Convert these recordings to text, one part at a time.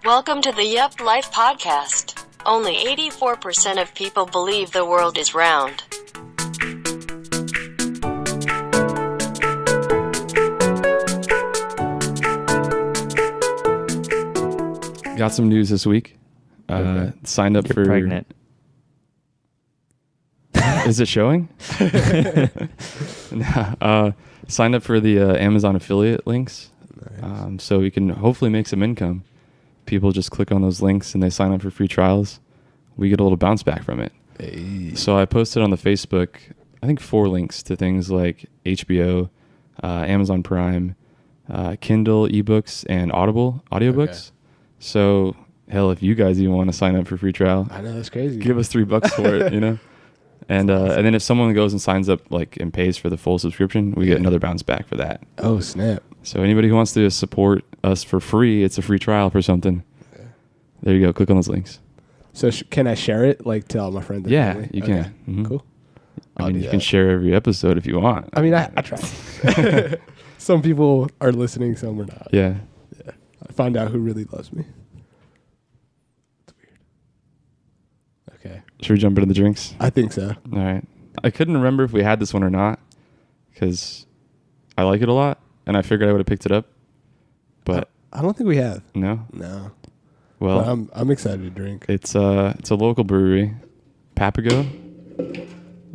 Welcome to the Yelp Life Podcast. Only 84% of people believe the world is round. Got some news this week. Signed up You're for... pregnant. Is it showing? Signed up for the Amazon affiliate links. Nice. So we can hopefully make some income. People just click on those links and they sign up for free trials. We get a little bounce back from it. Hey. So I posted on the Facebook, I think 4 links to things like HBO, Amazon Prime, Kindle ebooks, and Audible audiobooks. Okay. So hell, if you guys even want to sign up for free trial, I know, that's crazy. give us $3 for it, you know? And and then if someone goes and signs up and pays for the full subscription, we get another bounce back for that. Oh, snap. So anybody who wants to support us for free, it's a free trial for something. Yeah. There you go. Click on those links. So can I share it, to all my friends? And Yeah, family? you Okay. can. Mhm. Cool. I I'll mean, do you can that. share every episode if you want. I mean, I try. Some people are listening, some are not. Yeah. I find out who really loves me. It's weird. Okay. Should we jump into the drinks? I think so. All right. I couldn't remember if we had this one or not because I like it a lot, and I figured I would have picked it up. But I don't think we have. no. No. Well, But I'm excited to drink. it's a local brewery, Papago.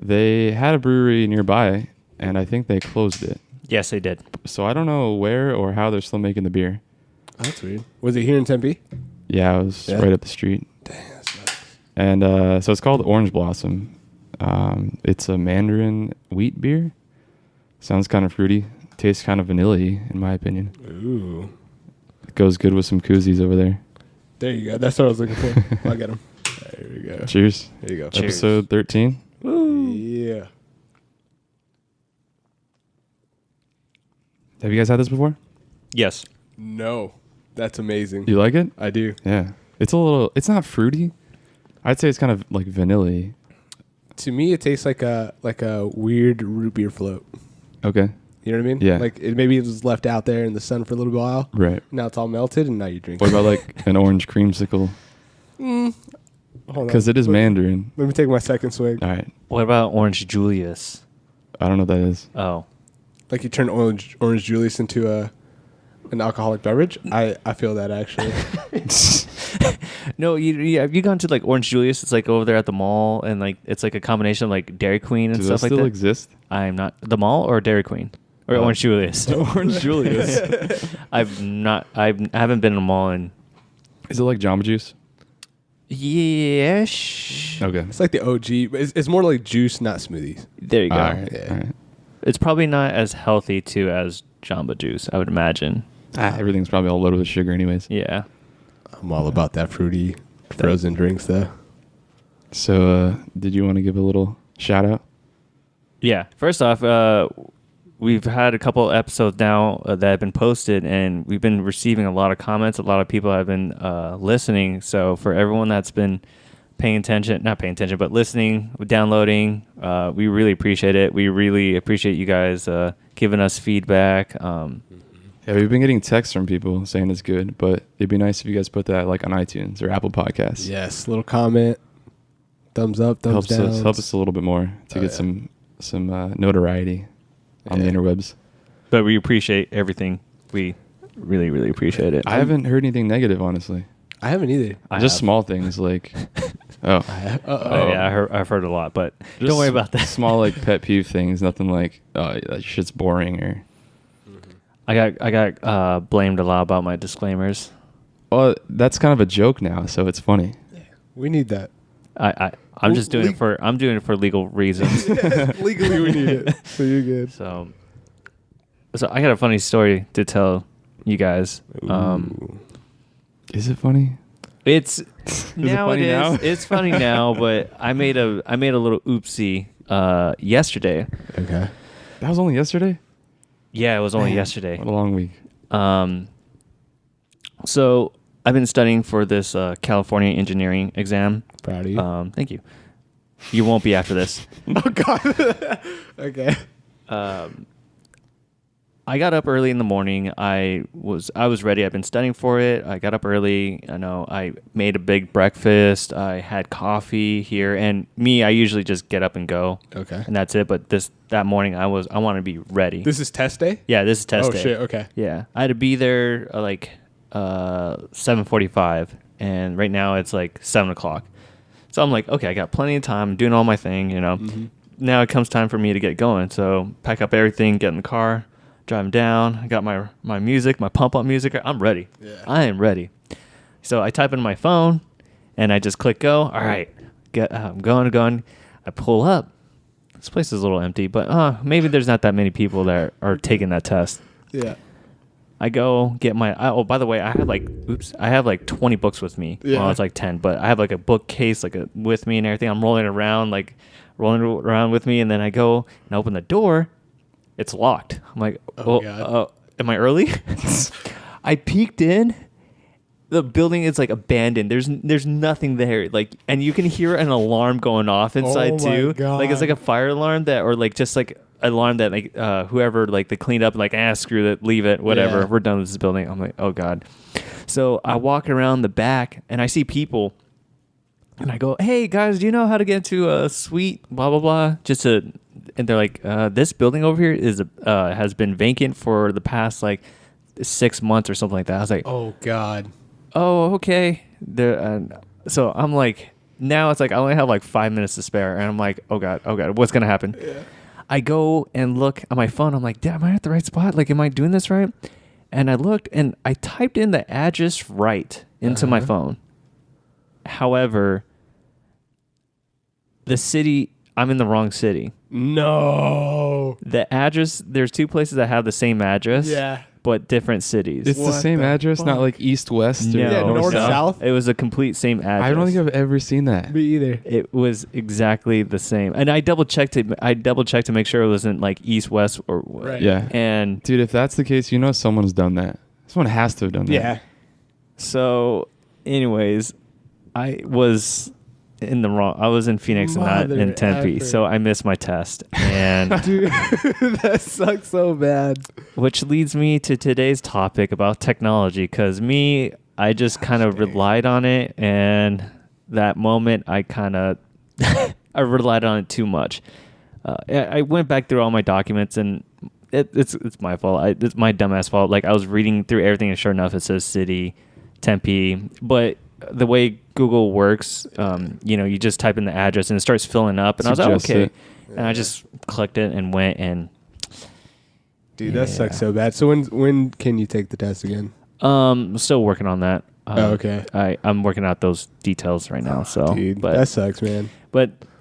They had a brewery nearby, and I think they closed it. Yes, they did. So I don't know where or how they're still making the beer. Oh, that's weird. Was it here in Tempe? Yeah, it was Yeah. right up the street. Dang, that's nice. And so it's called Orange Blossom. It's a Mandarin wheat beer. Sounds kind of fruity. Tastes kind of vanilla-y, in my opinion. Ooh. It goes good with some koozies over there. There you go. That's what I was looking for. I'll get them. There we go. Cheers. There you go. Cheers. Episode 13. Yeah. Have you guys had this before? Yes. No. That's amazing. You like it? I do. Yeah. It's not fruity. I'd say it's kind of like vanilla-y. To me, it tastes like a weird root beer float. Okay. You know what I mean? Yeah. Maybe it was left out there in the sun for a little while. Right. Now it's all melted, and now you drink What it. about like an orange creamsicle? Hold on. Because it is Mandarin. Let me take my second swig. All right. What about Orange Julius? I don't know what that is. Oh. Like you turn orange Julius into an alcoholic beverage. I feel that actually. No, have you gone to Orange Julius? It's over there at the mall, and it's a combination of Dairy Queen and Do stuff those like still that. exist? I'm not the mall or Dairy Queen or Orange Julius. Orange Julius. I haven't been in a mall in. Is it like Jamba Juice? Yes. Okay. It's like the OG, but it's more like juice, not smoothies. There you go. All right. Yeah. All right. It's probably not as healthy too as Jamba Juice, I would imagine. Everything's probably all loaded with sugar anyways. Yeah. I'm all about that fruity frozen drinks, though. So did you want to give a little shout out? Yeah. First off, we've had a couple episodes now that have been posted, and we've been receiving a lot of comments. A lot of people have been listening. So for everyone that's been not paying attention, but listening, downloading, we really appreciate it. We really appreciate you guys giving us feedback. Yeah, we've been getting texts from people saying it's good, but it'd be nice if you guys put that on iTunes or Apple Podcasts. Yes, little comment, thumbs up, thumbs down. Help us a little bit more to get some notoriety on the interwebs. But we appreciate everything. We really, really appreciate it. I haven't heard anything negative, honestly. I haven't either. Just small things like, oh, Oh, yeah, I've heard a lot, but just don't worry about that. Small pet peeve things, nothing like, oh, that shit's boring or. I got blamed a lot about my disclaimers. Well, that's kind of a joke now, so it's funny. We need that. I'm just doing it for legal reasons. Legally, we need it. So you're good. So I got a funny story to tell you guys. Is it funny? It's now funny now? It's funny now, but I made a little oopsie yesterday. Okay. That was only yesterday? Yeah, it was only yesterday. What a long week. So I've been studying for this California engineering exam. Proud of you. Thank you. You won't be after this. Oh, God. Okay. I I got up early in the morning. I was ready. I've been studying for it. I got up early. I made a big breakfast. I had coffee here, and I usually just get up and go. Okay. And that's it. But that morning I wanted to be ready. This is test day? Yeah, this is test day. Oh shit, okay. Yeah. I had to be there 7:45, and right now it's like 7:00. So I'm like, okay, I got plenty of time. I'm doing all my thing, Mm-hmm. Now it comes time for me to get going. So pack up everything, get in the car, driving down. I got my music, my pump up music. I'm ready. Yeah. I am ready. So I type in my phone and I just click go. All right, I'm going. I pull up. This place is a little empty, but maybe there's not that many people that are taking that test. Yeah. I go get by the way, I have like 20 books with me. Yeah. Well, it's like 10, but I have like a bookcase with me and everything. I'm rolling around with me, and then I go and open the door. It's locked. I'm like, God. Am I early? I peeked in. The building is like abandoned. There's nothing there. Like, and you can hear an alarm going off inside Oh my too. God. Like it's like a fire alarm or like just like alarm that like whoever like they cleaned up like screw it, leave it, whatever. Yeah. We're done with this building. I'm like, oh God. So I walk around the back and I see people. And I go, hey guys, do you know how to get to a suite? Blah blah blah. And they're like, this building over here has been vacant for the past like 6 months or something like that. I was like, Oh God. oh okay. So I'm like, now it's like I only have like 5 minutes to spare, and I'm like, oh god, what's gonna happen? Yeah. I go and look at my phone. I'm like, damn, am I at the right spot? Like, am I doing this right? And I looked and I typed in the address right into my phone. However, I'm in the wrong city. No. The address, there's 2 places that have the same address, Yeah. but different cities. It's the What same the address, not fuck? like east west or No. Yeah, north, south? It was a complete same address. I don't think I've ever seen that. Me either. It was exactly the same, and I double checked it. To make sure it wasn't like east west or Right. Yeah. And Dude, if that's the case, someone's done that. Someone has to have done that. Yeah. so, anyways, I was I was in Phoenix and not in Mother Tempe, effer. so I missed my test, and Dude, that sucks so bad. which leads me to today's topic about technology. Because I just kind of relied on it, and that moment I kind of I relied on it too much. I went back through all my documents, and it's my fault. It's my dumbass fault. Like, I was reading through everything, and sure enough, it says city, Tempe. But the way Google works, you just type in the address and it starts filling up, and I was like, Suggests okay. it. And I just clicked it and went, and Dude, that sucks so bad. So when can you take the test again? still working on that. Okay. I'm working out those details right now. So, Dude, but that sucks, man.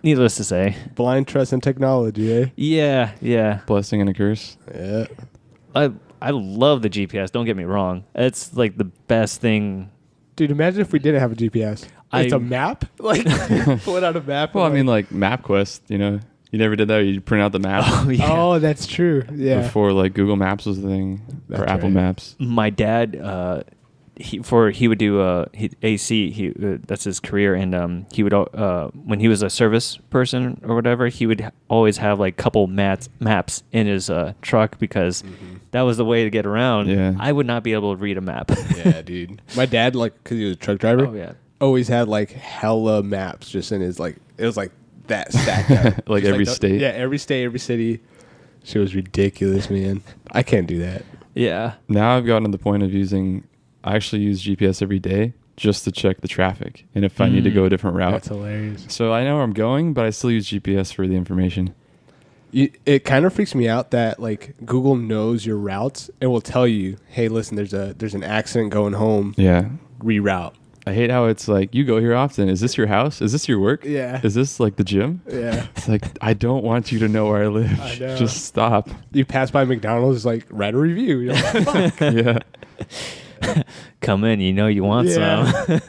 needless to say, Blind trust in technology, eh? yeah. Blessing and a curse. Yeah. I love the GPS. Don't get me wrong. It's like the best thing. Dude, imagine if we didn't have a GPS. It's a map? Like, put out a map. Well, I and mean, like MapQuest, you never did that. You print out the map Oh, that's true. Yeah. before like Google Maps was the thing, or That's Apple right. Maps. My dad, he would do AC. That's his career, and he would when he was a service person or whatever, he would always have like couple maps in his truck because that was the way to get around. Yeah. I would not be able to read a map. Yeah, dude. My dad, like, because he was a truck driver, Oh yeah. always had like hella maps just in his, like, it was like that stacked up. Like Just every the- state? Yeah, every state, every city. Shit was ridiculous, man. I can't do that. Yeah. Now I've gotten to the point of I actually use GPS every day just to check the traffic and if I need to go a different route. That's hilarious. So I know where I'm going, but I still use GPS for the information. It kind of freaks me out that like Google knows your routes and will tell you, hey, listen, there's an accident going home. Yeah. Reroute. I hate how it's like, you go here often. Is this your house? Is this your work? Yeah. Is this like the gym? Yeah. It's like, I don't want you to know where I live. I know. Just stop. You pass by McDonald's, it's like, write a review. You're like, fuck. Yeah. Come in, you want Yeah. some.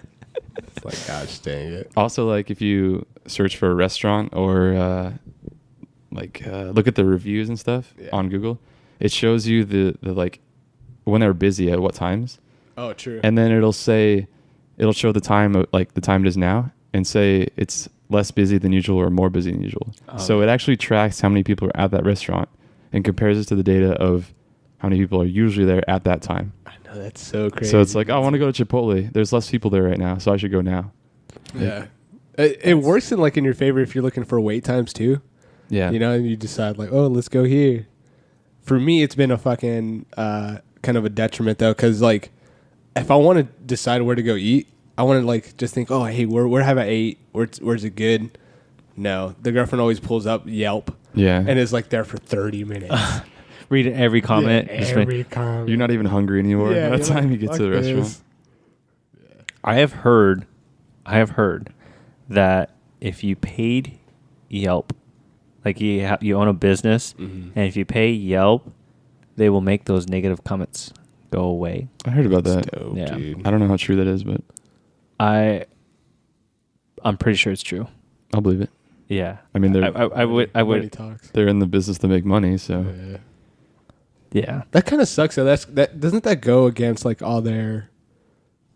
It's like, gosh dang it. Also, like if you search for a restaurant or look at the reviews and stuff on Google, it shows you the like when they're busy at what times. Oh, true. And then it'll show the time, like the time it is now, and say it's less busy than usual or more busy than usual. So it actually tracks how many people are at that restaurant and compares it to the data of how many people are usually there at that time. I know, that's so crazy. So it's like, oh, I want to go to Chipotle. There's less people there right now, so I should go now. Yeah. It works in like in your favor if you're looking for wait times too. Yeah. You know, and you decide like, oh, let's go here. For me, it's been a fucking kind of a detriment though, because like if I want to decide where to go eat, I want to like just think, oh, hey, where have I ate? Where's it good? No, the girlfriend always pulls up Yelp. Yeah. And is like there for 30 minutes. Reading every comment. Yeah, every comment. You're not even hungry anymore Yeah, by the you're time like, you get to the "Fuck restaurant. this." I have heard that if you paid Yelp, like you own a business, and if you pay Yelp, they will make those negative comments go away. I heard about that. Dope, Yeah. dude. I don't know how true that is, but I'm pretty sure it's true. I'll believe it. Yeah. I mean, I would Money talks. they're in the business to make money, so Yeah. yeah. That kind of sucks. Though. That doesn't that go against like all their,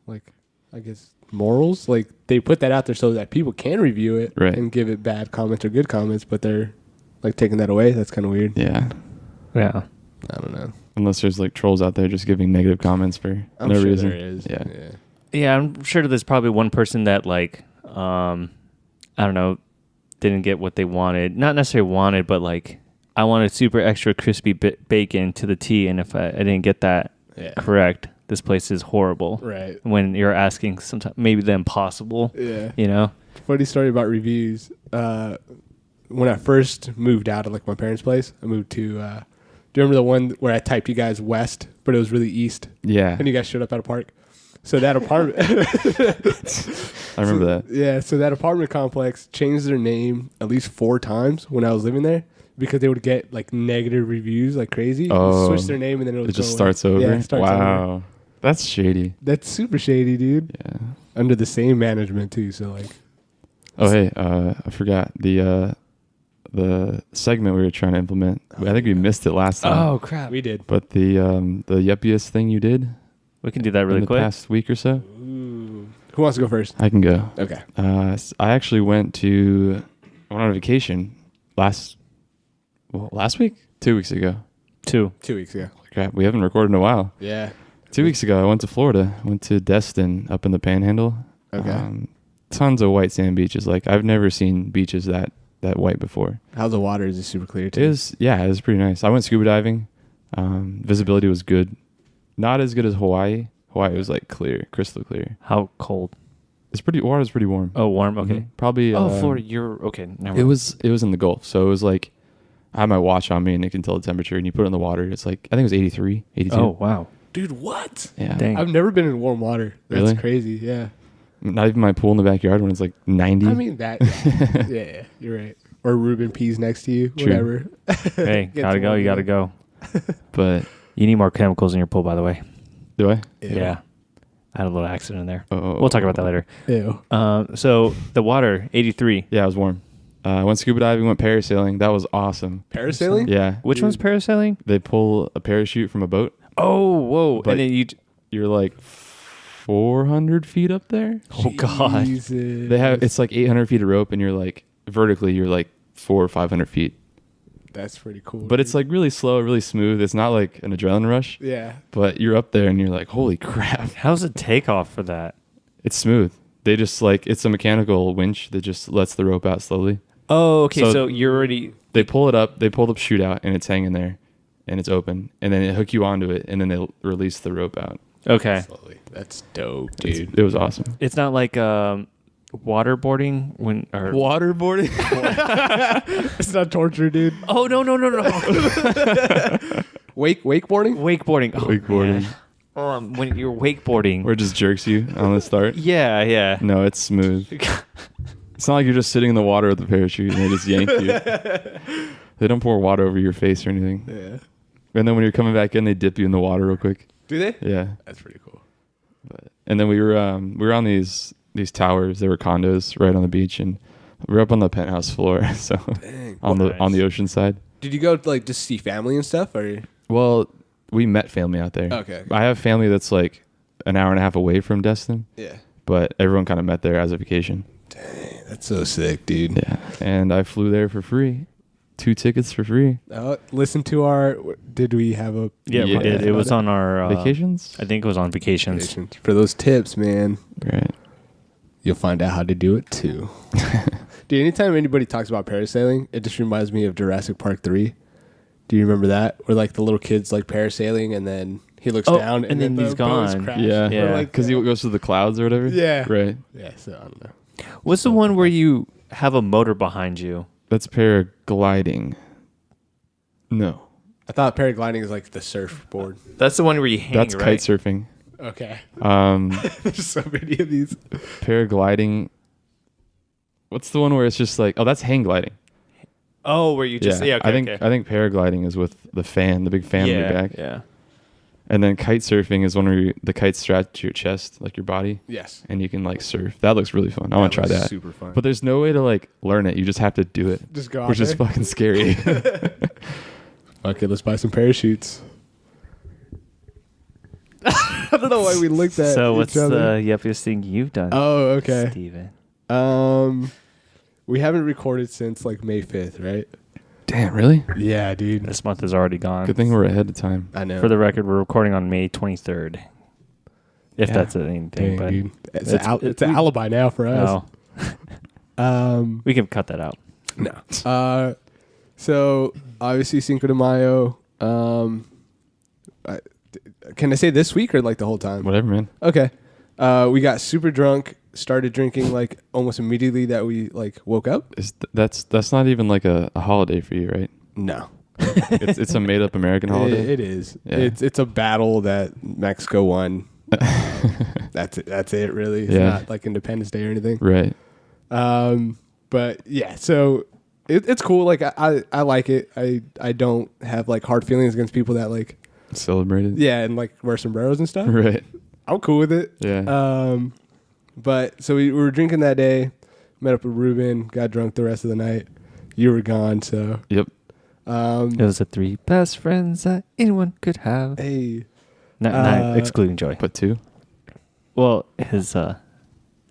like, I guess morals? Like they put that out there so that people can review it Right. and give it bad comments or good comments, but they're like taking that away. That's kind of weird. yeah. Yeah. I don't know. Unless there's like trolls out there just giving negative comments for I'm no sure reason. there is. Yeah. Yeah, I'm sure there's probably one person that like I don't know, didn't get what they wanted. Not necessarily wanted, but like I wanted super extra crispy bacon to the T, and if I didn't get that correct, this place is horrible. Right. When you're asking sometimes maybe the impossible. Yeah. You know? Funny story about reviews. When I first moved out of like my parents' place, I moved to. Do you remember the one where I typed you guys west, but it was really east, Yeah. and you guys showed up at a park? So that apartment. I remember that. Yeah, so that apartment complex changed their name at least 4 times when I was living there because they would get like negative reviews like crazy. Oh. Switch their name and then it would It just go away. starts over. Yeah, it starts wow. over. That's shady. That's super shady, dude. Yeah. Under the same management too, so like. Oh, hey, I forgot the segment we were trying to implement. I think we missed it last time. Oh crap. We did. But the yuppiest thing you did We can do that really in the quick. past week or so, Ooh. Who wants to go first? I can go. Okay. I actually went on a vacation last week, 2 weeks ago. 2. 2 weeks ago. Crap, we haven't recorded in a while. Yeah. 2 weeks ago, I went to Florida. Went to Destin up in the Panhandle. Okay. Tons of white sand beaches. Like I've never seen beaches that white before. How's the water? Is it super clear too? It was pretty nice. I went scuba diving. Visibility was good. Not as good as Hawaii. Hawaii was like clear, crystal clear. How cold? Water's pretty warm. Oh, warm. Okay. Mhm. Probably. Florida. You're okay. Never It mind. was in the Gulf, so it was like I had my watch on me and it can tell the temperature, and you put it in the water. It's like I think it was 83, 82. Oh wow. Dude, what? yeah. Dang. I've never been in warm water. That's Really? crazy. Yeah. Not even my pool in the backyard when it's like 90. I mean that. Yeah, you're right. Or Reuben peas next to you. True. Whatever. Hey, Get gotta to go. one, You gotta yeah. go. But You need more chemicals in your pool, by the way. do I? Yeah. I had a little accident in there. Oh. We'll talk about that later. Ew. So the water, 83. Yeah, it was warm. Went scuba diving, went parasailing. That was awesome. Parasailing? Yeah. Which one's parasailing? They pull a parachute from a boat. Oh, whoa. But- and then You're like 400 feet up there. oh God. Jesus. It's like 800 feet of rope, and you're like vertically, you're like 400 or 500 feet. That's pretty cool. But it's like really slow, really smooth. It's not like an adrenaline rush, yeah. but you're up there and you're like, holy crap. How's the takeoff for that? It's smooth. They just like, it's a mechanical winch that just lets the rope out slowly. Oh, okay. So- So you're already. They pull it up, they pull the chute out, and it's hanging there, and it's open. And then they hook you onto it, and then they release the rope out. Okay. Slowly. That's dope, dude. It was awesome. It's not like waterboarding when. Or, Waterboarding? It's not torture, dude. oh, no. Wakeboarding? Wakeboarding. Oh, Wakeboarding. man. When you're wakeboarding. Where it just jerks you on the start? Yeah. No, it's smooth. It's not like you're just sitting in the water with the parachute and they just yank you. They don't pour water over your face or anything. Yeah. And then when you're coming back in, they dip you in the water real quick. Do they? Yeah. That's pretty cool. And then we were on these towers. There were condos right on the beach, and we were up on the penthouse floor, so Dang. on Nice. the ocean side. Did you go like just see family and stuff, or? Well, we met family out there. Okay. I have family that's like an hour and a half away from Destin, Yeah. but everyone kind of met there as a vacation. Dang, that's so sick, dude. Yeah. And I flew there for free. 2 tickets for free. Listen to our. Did we have a? Yeah, we did. It was on our Vacations? I think it was on vacations. For those tips, man. Right. You'll find out how to do it too. Dude, anytime anybody talks about parasailing, it just reminds me of Jurassic Park 3. Do you remember that? Where like the little kid's like parasailing and then he looks down and then the he's boats gone. crash. Yeah. Yeah. Like, Because he goes through the clouds or whatever? Yeah. Right. Yeah, so I don't know. What's the one where you have a motor behind you? That's paragliding. No. I thought paragliding is like the surfboard. That's the one where you hang, That's right? kite surfing. Okay. Um, There's so many of these. paragliding. What's the one where it's just like, oh, that's hang gliding. Oh, where you just okay, I think paragliding is with the big fan on your back. Yeah. And then kite surfing is one where the kite's strapped to your chest, like your body, Yes. and you can like surf. That looks really fun. I want to try that. Super fun. But there's no way to like learn it. You just have to do it. Just go out which is there. fucking scary. Okay, let's buy some parachutes. I don't know why we looked at So each what's the other. yuppiest thing you've done? Oh, okay. Steven? We haven't recorded since like May 5th, right? Damn, really? Yeah, dude. This month is already gone. Good thing we're ahead of time. I know. For the record, we're recording on May 23rd. If Yeah. that's anything, Dang, but dude. It's an alibi now for us. no. We can cut that out. No. So obviously Cinco de Mayo. Can I say this week or like the whole time? Whatever, man. Okay. We got super drunk. Started drinking like almost immediately that we like woke up. That's not even like a holiday for you, right? No. It's a made up American holiday. It is. Yeah. It's a battle that Mexico won. That's it. Really. It's Yeah. not like Independence Day or anything. Right. But yeah. So it's cool. Like I like it. I don't have like hard feelings against people that like Celebrated. yeah and like wear sombreros and stuff. Right. I'm cool with it. Yeah. But so we were drinking that day. Met up with Ruben. Got drunk the rest of the night. You were gone. So Yep. It was the 3 best friends that anyone could have. hey. Not excluding Joy. But 2. Well, his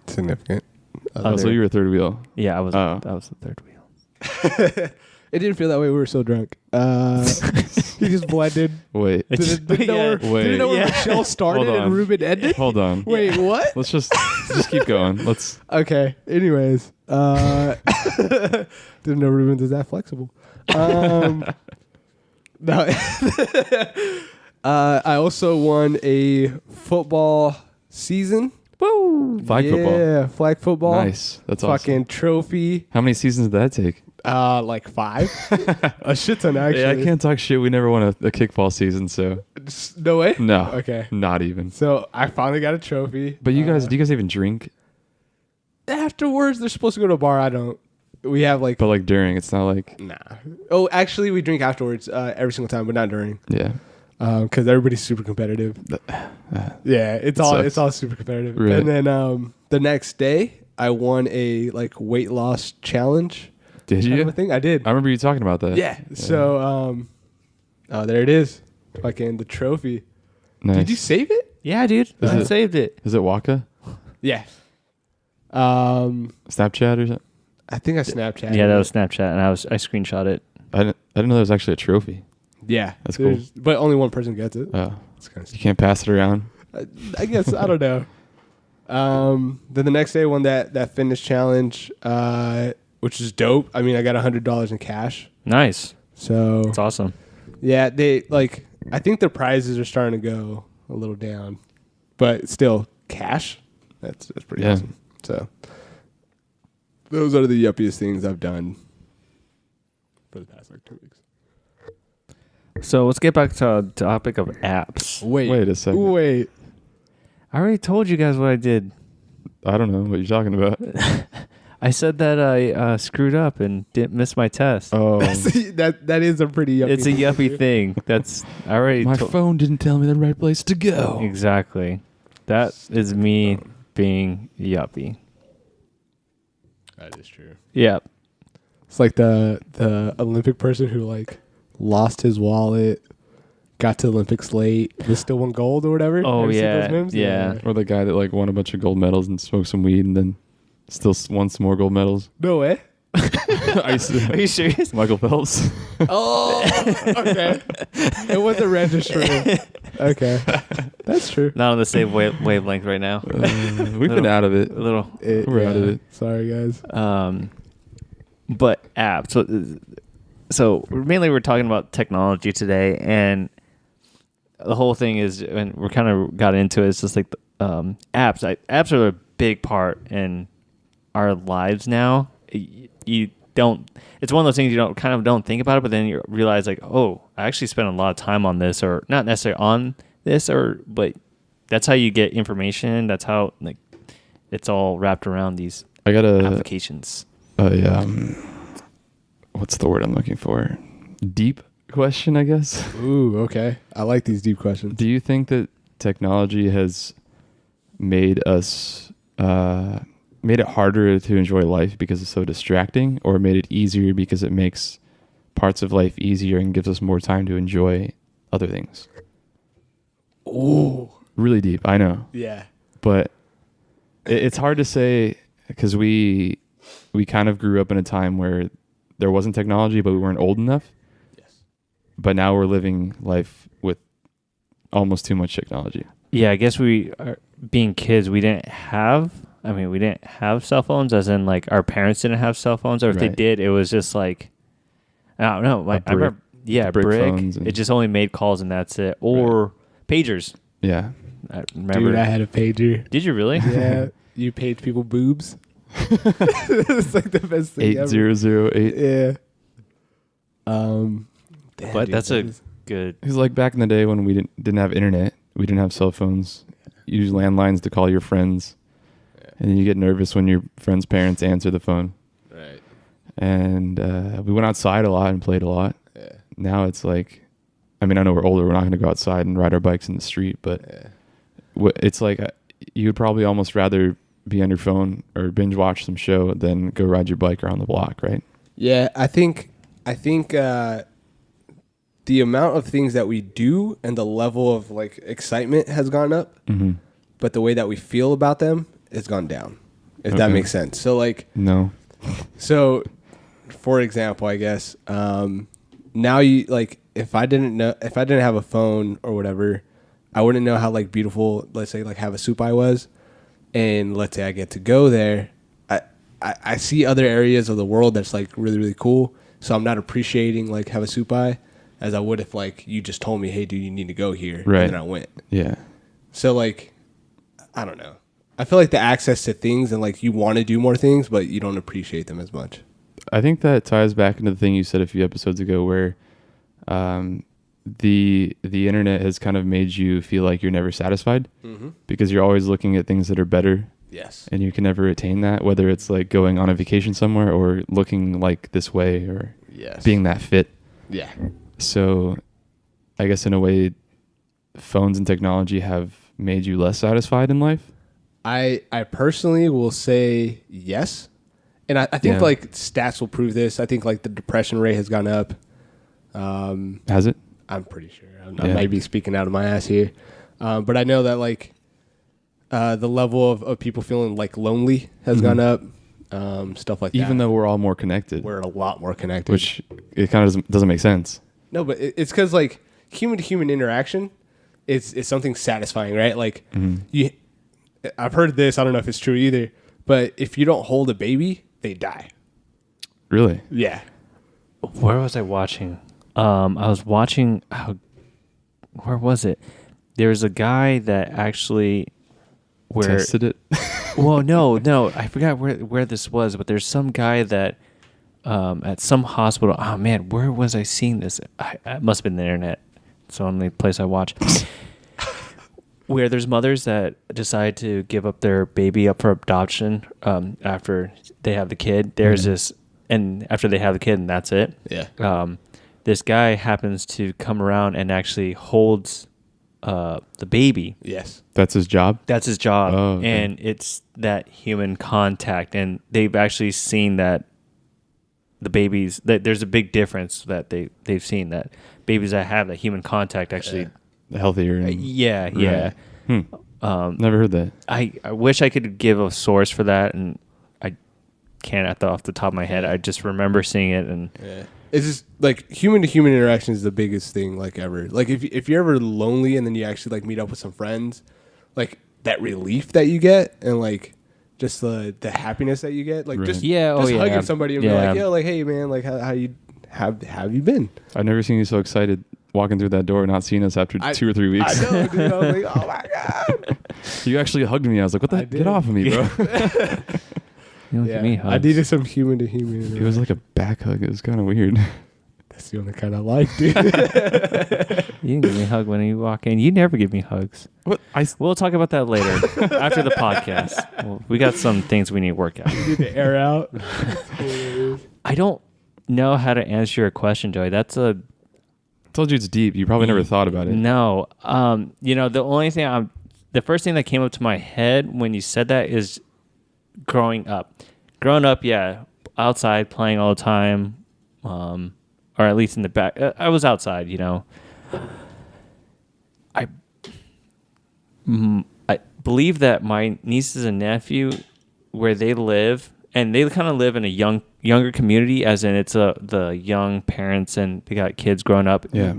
Significant. Oh, so you were third wheel. yeah, I was Oh. that was the third wheel. It didn't feel that way. We were so drunk. He just blended. Wait. Didn't know where, Wait. didn't know where Yeah. Michelle started Hold on. and Ruben ended. Hold on. Wait, what? Let's just keep going. Let's. Okay. Anyways, didn't know Ruben's is that flexible. No. I also won a football season. Woo! Flag football. Yeah, flag football. Nice. That's Fucking awesome. trophy. How many seasons did that take? Like 5. A shit ton actually. Yeah, I can't talk shit. We never won a kickball season, so No way. no. Okay. Not even. So I finally got a trophy. But you guys, do you guys even drink? Afterwards, they're supposed to go to a bar. I don't. We have like But like during, it's not like nah. Oh, actually, we drink afterwards every single time, but not during. yeah. Because everybody's super competitive. Yeah, it's sucks. all super competitive. Right. And then the next day, I won a like weight loss challenge. Did kind you? of a thing. I did. I remember you talking about that. Yeah. So there it is. Fucking the trophy. Nice. Did you save it? Yeah, dude. Is I it- saved it. Is it Waka? Yeah. Snapchat or something? I think I Snapchat. Yeah, that was Snapchat, and I know it. I didn't know there was actually a trophy. Yeah, That's cool. But only one person gets it. Oh, It's kind you can't pass it around. I guess I don't know. Then the next day, I won that fitness challenge, which is dope. I mean, I got $100 in cash. Nice. So It's awesome. yeah, they like. I think the prizes are starting to go a little down, but still cash. That's pretty Yeah. awesome. So those are the yuppiest things I've done for the past like 2 weeks. So let's get back to the topic of apps. Wait a second. Wait. I already told you guys what I did. I don't know what you're talking about. I said that I screwed up and didn't miss my test. Oh, that is a pretty yuppie. It's a yuppie thing. That's I already my told. phone didn't tell me the right place to go. Exactly. That is me being yuppie. That is true. Yeah. It's like the Olympic person who like lost his wallet, got to Olympics late, but still won gold or whatever. Oh, Ever seen yeah, those memes? yeah. Or the guy that like won a bunch of gold medals and smoked some weed and then still won some more gold medals. No way. Are you serious? Michael Phelps. Oh, okay. It wasn't registering. Okay, that's true. Not on the same wavelength right now. We've been out of it. A little. We're out of it. Sorry, guys. But apps. So mainly we're talking about technology today, and the whole thing is, and we're kind of got into it. It's just like apps. Apps are a big part in our lives now. You don't. It's one of those things you don't think about it, but then you realize like, oh, I actually spent a lot of time on this, or not necessarily on this, but that's how you get information. That's how like it's all wrapped around these applications. What's the word I'm looking for? Deep question, I guess. Ooh, okay. I like these deep questions. Do you think that technology has made it harder to enjoy life because it's so distracting, or made it easier because it makes parts of life easier and gives us more time to enjoy other things? Ooh. Really deep, I know. Yeah. But it's hard to say because we kind of grew up in a time where there wasn't technology, but we weren't old enough. Yes. But now we're living life with almost too much technology. Yeah, I guess we are, being kids, we didn't have cell phones, as in like our parents didn't have cell phones, or if they did, it was just like, I don't know. I remember, brick. Phones it just only made calls and that's it. Or pagers. Yeah. I remember. Dude, I had a pager. Did you really? Yeah. You page people boobs. It's like the best thing 8008. Yeah. But that's a good. It was like back in the day when we didn't have internet. We didn't have cell phones. You use landlines to call your friends. Yeah. And then you get nervous when your friend's parents answer the phone. Right. And we went outside a lot and played a lot. Yeah. Now it's like, I mean, I know we're older. We're not going to go outside and ride our bikes in the street. But it's like you would probably almost rather be on your phone or binge watch some show than go ride your bike around the block, right? Yeah, I think the amount of things that we do and the level of like excitement has gone up, but the way that we feel about them has gone down. If that makes sense. So like no. So, for example, I guess now you like if I didn't have a phone or whatever, I wouldn't know how like beautiful, let's say like Havasupai was. And let's say I get to go there, I see other areas of the world that's like really, really cool. So I'm not appreciating like Havasupai as I would if like you just told me, hey, dude, you need to go here. Right. And then I went. Yeah. So like, I don't know. I feel like the access to things and like you want to do more things, but you don't appreciate them as much. I think that ties back into the thing you said a few episodes ago where the internet has kind of made you feel like you're never satisfied because you're always looking at things that are better. Yes. And you can never attain that, whether it's like going on a vacation somewhere or looking like this way or being that fit. Yeah. So I guess in a way, phones and technology have made you less satisfied in life. I personally will say yes. And I think like stats will prove this. I think like the depression rate has gone up. Has it? I'm pretty sure. I might be speaking out of my ass here. But I know that like the level of people feeling like lonely has gone up. Stuff like that. Even though we're all more connected. We're a lot more connected. Which it kind of doesn't make sense. No, but it's because like human to human interaction is something satisfying, right? Like I've heard this. I don't know if it's true either. But if you don't hold a baby, they die. Really? Yeah. Where was I watching? I was watching. Where was it? There's a guy that actually tested it. Well, no, I forgot where this was, but there's some guy that at some hospital. Oh man, where was I seeing this? It must have been the internet. It's the only place I watch. Where there's mothers that decide to give up their baby up for adoption after they have the kid. There's this, and after they have the kid, and that's it. Yeah. This guy happens to come around and actually holds the baby. Yes. That's his job? That's his job. Oh, okay. And it's that human contact. And they've actually seen that the babies, that there's a big difference that they've seen that babies that have that human contact actually... healthier. And, yeah. Never heard that. I wish I could give a source for that, and I can't off the top of my head. I just remember seeing it, and it's just like human to human interaction is the biggest thing like ever. Like if you're ever lonely and then you actually like meet up with some friends, like that relief that you get and like just the happiness that you get, like just hugging somebody and be like, yo, like, hey man, like how you have you been? I've never seen you so excited walking through that door, not seeing us after 2 or 3 weeks. I know, dude. I was like, oh my god. You actually hugged me. I was like, what the? Get off of me, bro. You don't give me hugs. I needed some human to human. It was like a back hug. It was kind of weird. That's the only kind I like, dude. You can give me a hug when you walk in. You never give me hugs. What? We'll talk about that later after the podcast. We got some things we need to work out. You need to air out. I don't know how to answer your question, Joey. That's a... I told you it's deep. You probably never thought about it. No. The first thing that came up to my head when you said that is growing up. Growing up, yeah, outside playing all the time, or at least in the back. I was outside, you know. I believe that my nieces and nephew, where they live, and they kind of live in a younger community, as in it's the young parents and they got kids growing up. Yeah.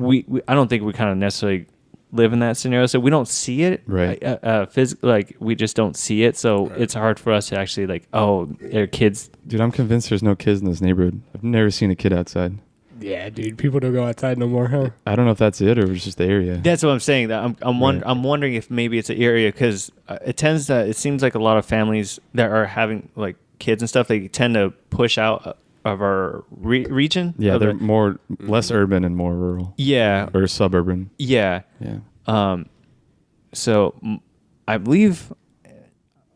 I don't think we kind of necessarily live in that scenario, so we don't see it. Right. Like we just don't see it, so it's hard for us to actually like, oh, they're kids. Dude, I'm convinced there's no kids in this neighborhood. I've never seen a kid outside. Yeah, dude. People don't go outside no more, huh? I don't know if that's it or it's just the area. That's what I'm saying. That I'm wondering if maybe it's an area, because it seems like a lot of families that are having like kids and stuff, they tend to push out of our region. Yeah, they're less urban and more rural. Yeah. Or suburban. Yeah. Yeah. So I believe,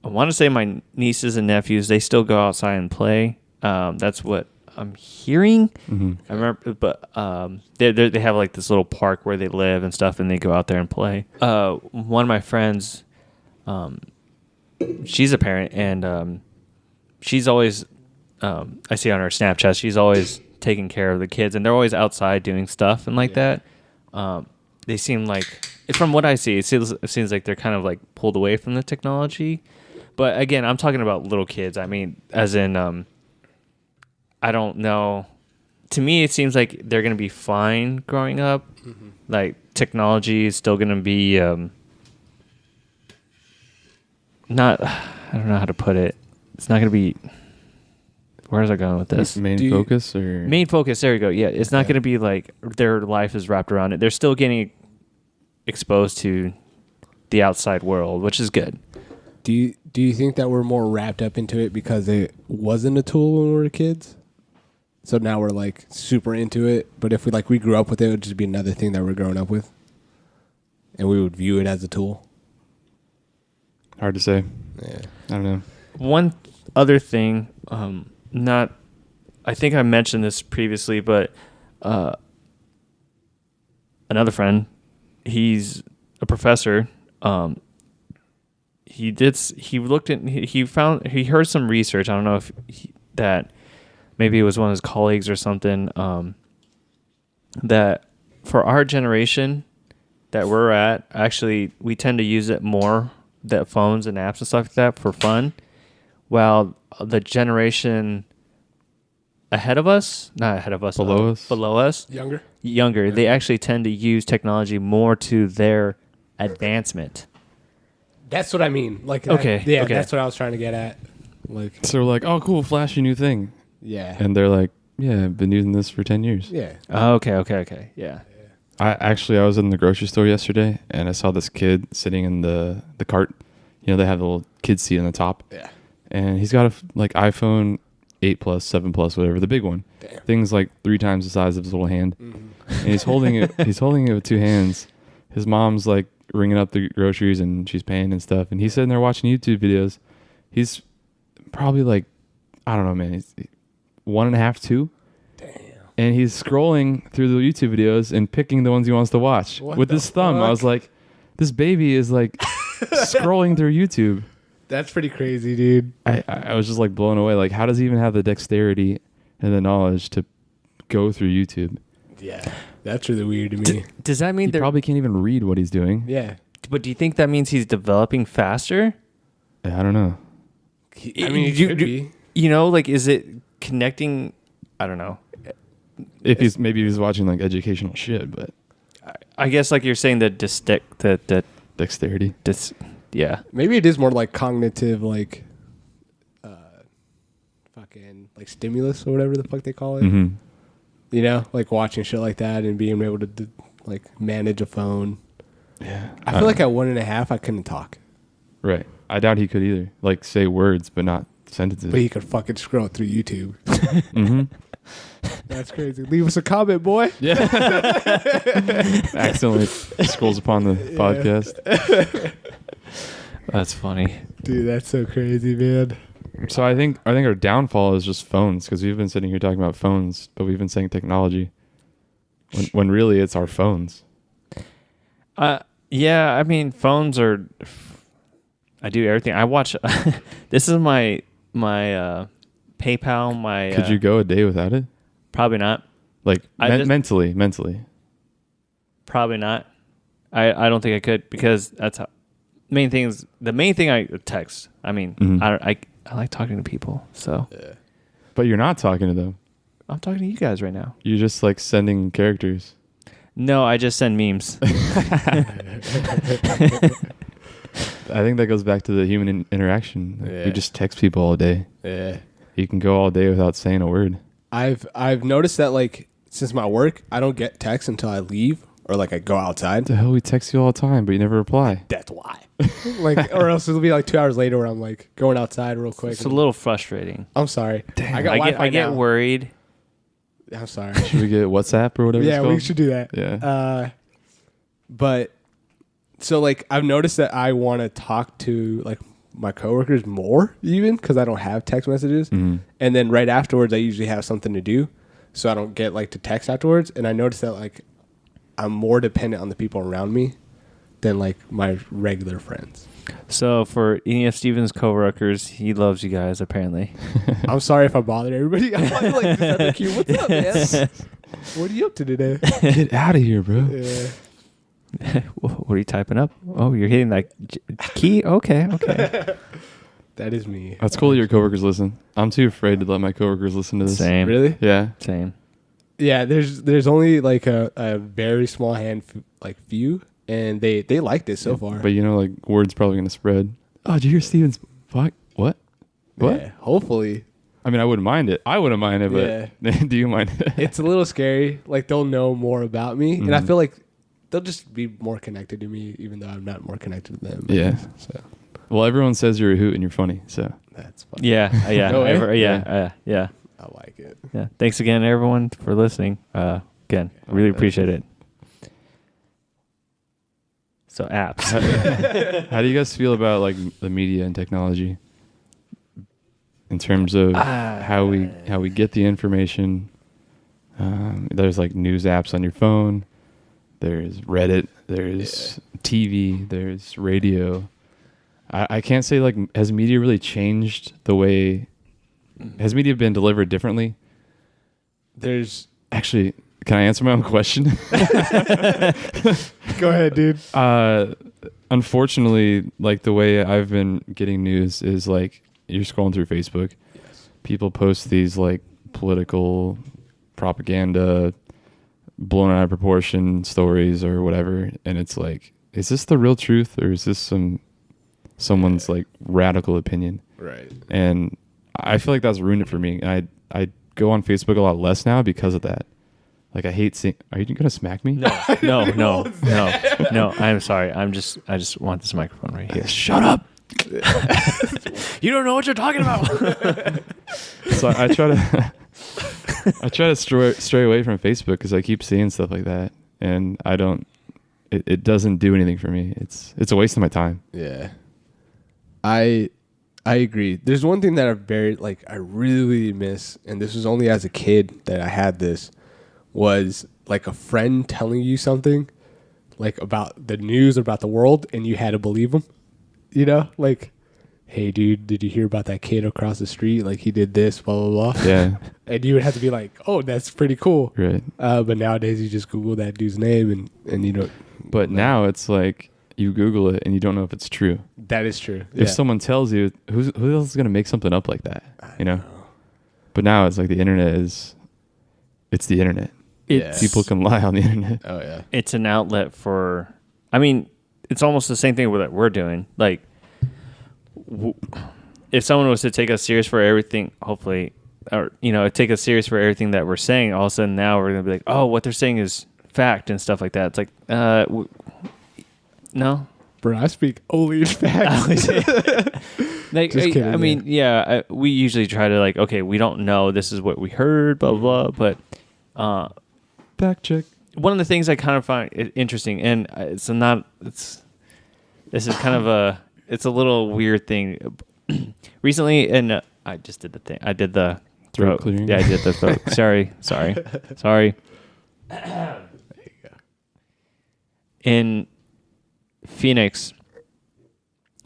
I want to say my nieces and nephews, they still go outside and play. That's what I'm hearing. Mm-hmm. I remember, but they have like this little park where they live and stuff, and they go out there and play. One of my friends, she's a parent, and she's always, I see on her Snapchat, she's always taking care of the kids, and they're always outside doing stuff and like that. They seem like, from what I see, it seems like they're kind of like pulled away from the technology. But again, I'm talking about little kids. I mean, as in, I don't know. To me, it seems like they're going to be fine growing up. Mm-hmm. Like, technology is still going to be not, I don't know how to put it. It's not going to be, where is I going with this? Main focus? Main focus, there you go. Yeah, it's not going to be like their life is wrapped around it. They're still getting exposed to the outside world, which is good. Do you think that we're more wrapped up into it because it wasn't a tool when we were kids? So now we're like super into it, but if we grew up with it, it would just be another thing that we're growing up with, and we would view it as a tool. Hard to say. Yeah, I don't know. One other thing, I think I mentioned this previously, but another friend, he's a professor. He heard some research. I don't know if that maybe it was one of his colleagues or something, that for our generation that we're at, actually we tend to use it more, that phones and apps and stuff like that, for fun, while the generation below us, younger, they actually tend to use technology more to their advancement. That's what I mean. Like, okay, that's what I was trying to get at. Like, so we're like, oh, cool, flashy new thing. Yeah. And they're like, yeah, I've been using this for 10 years. Yeah. Oh, okay. Yeah. I was in the grocery store yesterday, and I saw this kid sitting in the cart. You know, they have the little kid seat on the top. Yeah. And he's got a iPhone 8 Plus, 7 Plus, whatever, the big one. Damn. Thing's like 3 times the size of his little hand. Mm-hmm. And he's holding it. He's holding it with 2 hands. His mom's like ringing up the groceries, and she's paying and stuff. And he's sitting there watching YouTube videos. He's probably like, I don't know, man. He's 1.5, 2. Damn. And he's scrolling through the YouTube videos and picking the ones he wants to watch with his thumb. Fuck? I was like, this baby is like scrolling through YouTube. That's pretty crazy, dude. I was just like blown away. Like, how does he even have the dexterity and the knowledge to go through YouTube? Yeah, that's really weird to me. Does that mean he probably can't even read what he's doing? Yeah. But do you think that means he's developing faster? I don't know. He could be. like, is it connecting? I don't know. If he's watching like educational shit, but I guess like you're saying that dexterity. Yeah. Maybe it is more like cognitive, like fucking like stimulus or whatever the fuck they call it. Mm-hmm. You know, like watching shit like that and being able to like manage a phone. Yeah. I feel like at 1.5 I couldn't talk. Right. I doubt he could either. Like say words, but not sentences. But he could fucking scroll through YouTube. Mm-hmm. That's crazy. Leave us a comment, boy. Yeah. Accidentally scrolls upon the podcast. That's funny. Dude, that's so crazy, man. So I think our downfall is just phones, because we've been sitting here talking about phones, but we've been saying technology when really it's our phones. Yeah, I mean, phones are. I do everything. I watch. This is my PayPal. My Could you go a day without it? Probably not. Like mentally. Probably not. I don't think I could, because that's how. The main thing I text. I mean, Mm-hmm. I like talking to people, so. Yeah. But you're not talking to them. I'm talking to you guys right now. You're just like sending characters. No, I just send memes. I think that goes back to the human interaction. Like, Yeah. we just text people all day. Yeah. You can go all day without saying a word. I've noticed that, like, since my work, I don't get texts until I leave or like I go outside. What the hell, we text you all the time, but you never reply. That's why. Like, or else it'll be like 2 hours later where I'm like going outside real quick. It's a little frustrating. I'm sorry. Damn. I got Wi-Fi I get now. worried. I'm sorry. Should we get WhatsApp or whatever? Yeah, it's called? we should do that. Yeah. But so like I've noticed that I want to talk to like my coworkers more, even because I don't have text messages. Mm-hmm. And then right afterwards, I usually have something to do, so I don't get like to text afterwards. And I noticed that like I'm more dependent on the people around me than like my regular friends. So for any of Steven's coworkers, he loves you guys apparently. I'm sorry if I bothered everybody. I'm like just at the queue. What's up, man? What are you up to today? Get out of here, bro. Yeah. What are you typing up? Oh, you're hitting that key? Okay. That is me. That's cool that your coworkers listen. I'm too afraid to let my coworkers listen to this. Same. Really? Yeah. Same. Yeah, there's only like a very small few, and they liked it so far. But you know, like, word's probably going to spread. Oh, did you hear Steven's fuck? What? Yeah, hopefully. I mean, I wouldn't mind it. I wouldn't mind it, but do you mind it? It's a little scary. Like, they'll know more about me, and I feel like they'll just be more connected to me, even though I'm not more connected to them. Yeah. So Well, everyone says you're a hoot and you're funny, so. that's fun. Yeah. No way? Yeah. I like it. Yeah. Thanks again, everyone, for listening. Again, really appreciate it. So apps. How do you guys feel about like the media and technology in terms of how we get the information? There's like news apps on your phone. There's Reddit. There's TV. There's radio. I can't say like, has media really changed the way? Has media been delivered differently? There's Actually, can I answer my own question? go ahead, dude. Unfortunately, like the way I've been getting news is like you're scrolling through Facebook. Yes. People post these like political propaganda, blown out of proportion stories or whatever, and it's like, is this the real truth or is this someone's like radical opinion? Right. And I feel like that's ruined it for me. I go on Facebook a lot less now because of that. Like, I hate seeing. Are you gonna smack me? No. I'm sorry. I just want this microphone right here. Shut up. You don't know what you're talking about. So I try to stray away from Facebook because I keep seeing stuff like that, and I don't. It doesn't do anything for me. It's a waste of my time. Yeah. I agree. There's one thing that I really miss, and this was only as a kid that I had this, was like a friend telling you something like about the news or about the world, and you had to believe them. You know, like, hey, dude, did you hear about that kid across the street? Like, he did this, blah, blah, blah. Yeah. And you would have to be like, oh, that's pretty cool. Right. But nowadays, you just Google that dude's name and you don't. But now it's like you Google it and you don't know if it's true. That is true. If someone tells you, who else is gonna make something up like that? I you know. But now it's like the internet it's the internet. People can lie on the internet. Oh yeah. It's an outlet for. I mean, it's almost the same thing that we're doing. Like, if someone was to take us serious for everything, hopefully, or take us serious for everything that we're saying, all of a sudden now we're gonna be like, oh, what they're saying is fact and stuff like that. It's like, no. Bro, I speak only in facts. Like, Just kidding, I mean, yeah, we usually try to like, okay, we don't know, this is what we heard, blah blah blah. But Fact check. one of the things I kind of find interesting, and this is kind of it's a little weird thing. Recently, and I just did the thing. I did the Throat clearing. Yeah, I did the throat. Sorry. There you go. In Phoenix,